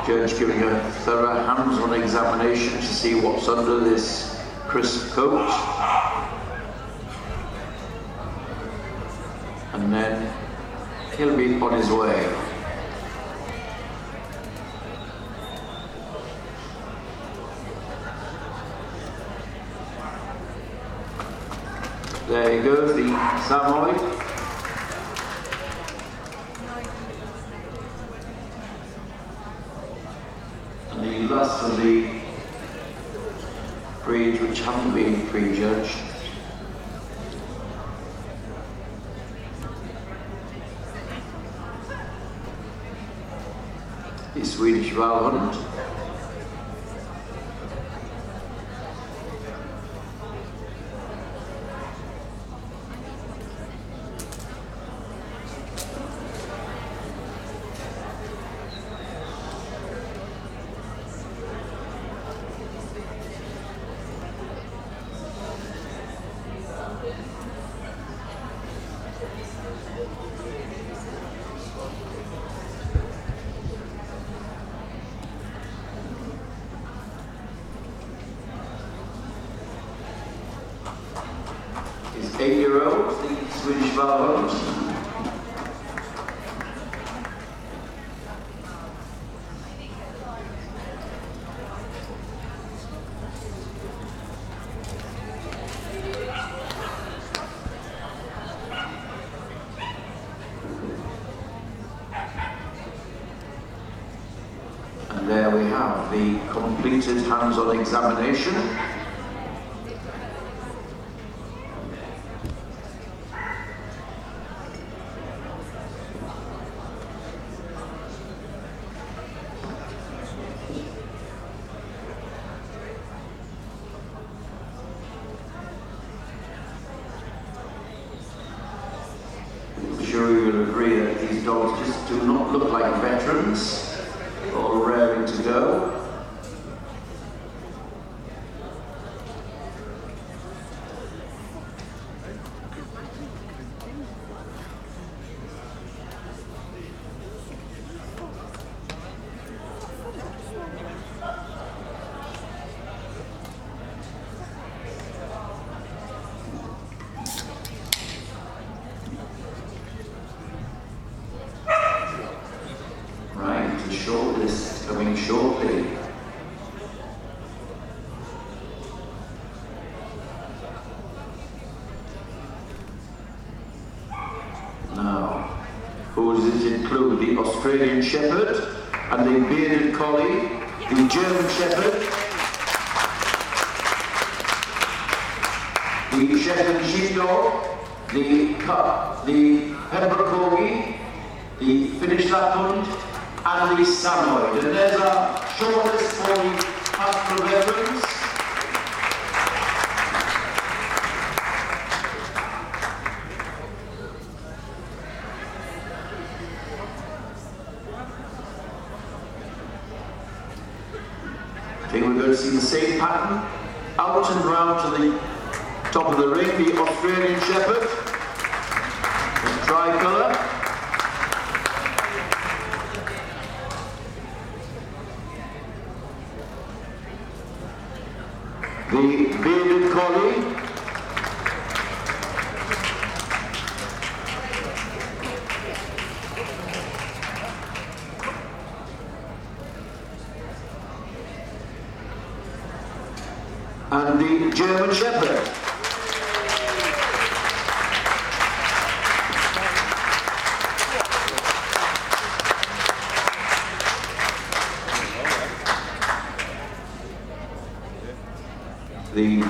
S1: Judge giving a thorough hands-on examination to see what's under this crisp coat, and then he'll be on his way. There he goes, the Samoyed. The last of the breeds which haven't been prejudged. The Swedish Valhund. His 8-year-old, the Swedish Valhund. And there we have the completed hands-on examination. I'm sure you will agree that these dogs just do not look like veterans, all raring to go. The shortlist coming shortly. Now, who does it include? The Australian Shepherd and the Bearded Collie, the German Shepherd, the Shetland Sheepdog, the Pembroke Corgi, the Finnish Lapland, and the Samoyed. And there's our shortlist for the pastoral veterans. see the same pattern. Out and round to the top of the ring, the Australian Shepherd, the tricolour. The bearded collie. And the German Shepherd. The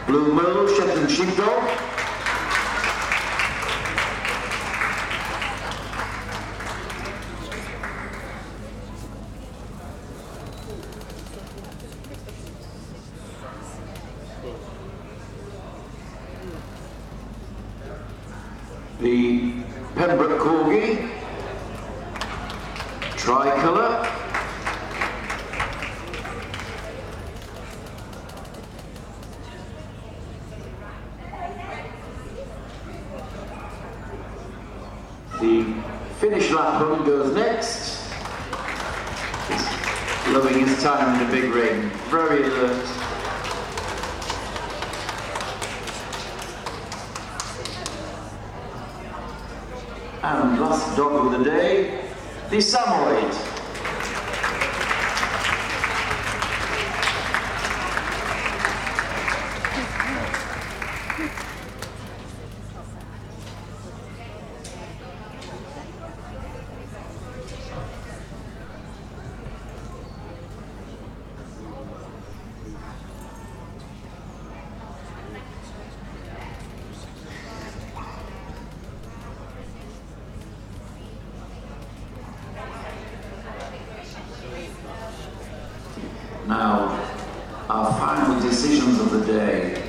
S1: Blue Merle Shetland Sheepdog. The Pembroke Corgi, tricolour. The Finnish Lapphun goes next. He's loving his time in the big ring, very alert. And last dog of the day, the Samoyed. Now, our final decisions of the day.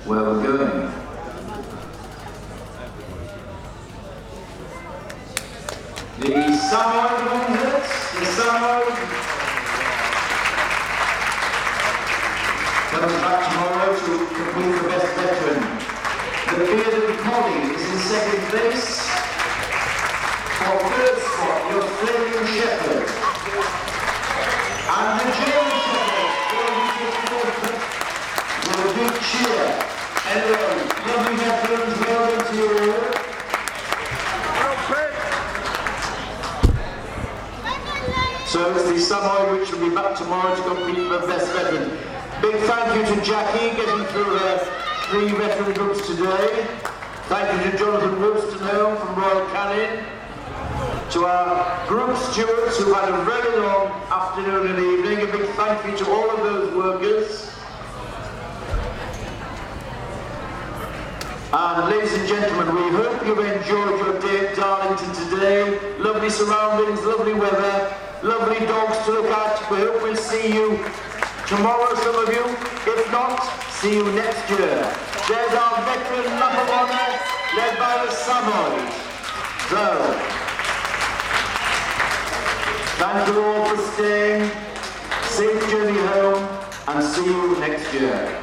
S1: Where we're going. The Samoyed wins it. The Samoyed comes back tomorrow to complete the best veteran. The bearded collie is in second place. For third spot, the Australian Shepherd. And the German Shepherd, with a big cheer. Anyway, lovely veterans, well done to you all. So it's the Samoyed which will be back tomorrow to compete for best veteran. Big thank you to Jackie getting through her 3 veteran groups today. Thank you to Jonathan Woolston from Royal Canin. To our group stewards who've had a very long afternoon and evening, a big thank you to all of those workers. And ladies and gentlemen, we hope you've enjoyed your day at Darlington today. Lovely surroundings, lovely weather, lovely dogs to look at. We hope we'll see you tomorrow, some of you. If not, see you next year. There's our veteran lap of honour, led by the Samoyed. So, thank you all for staying, safe journey home, and see you next year.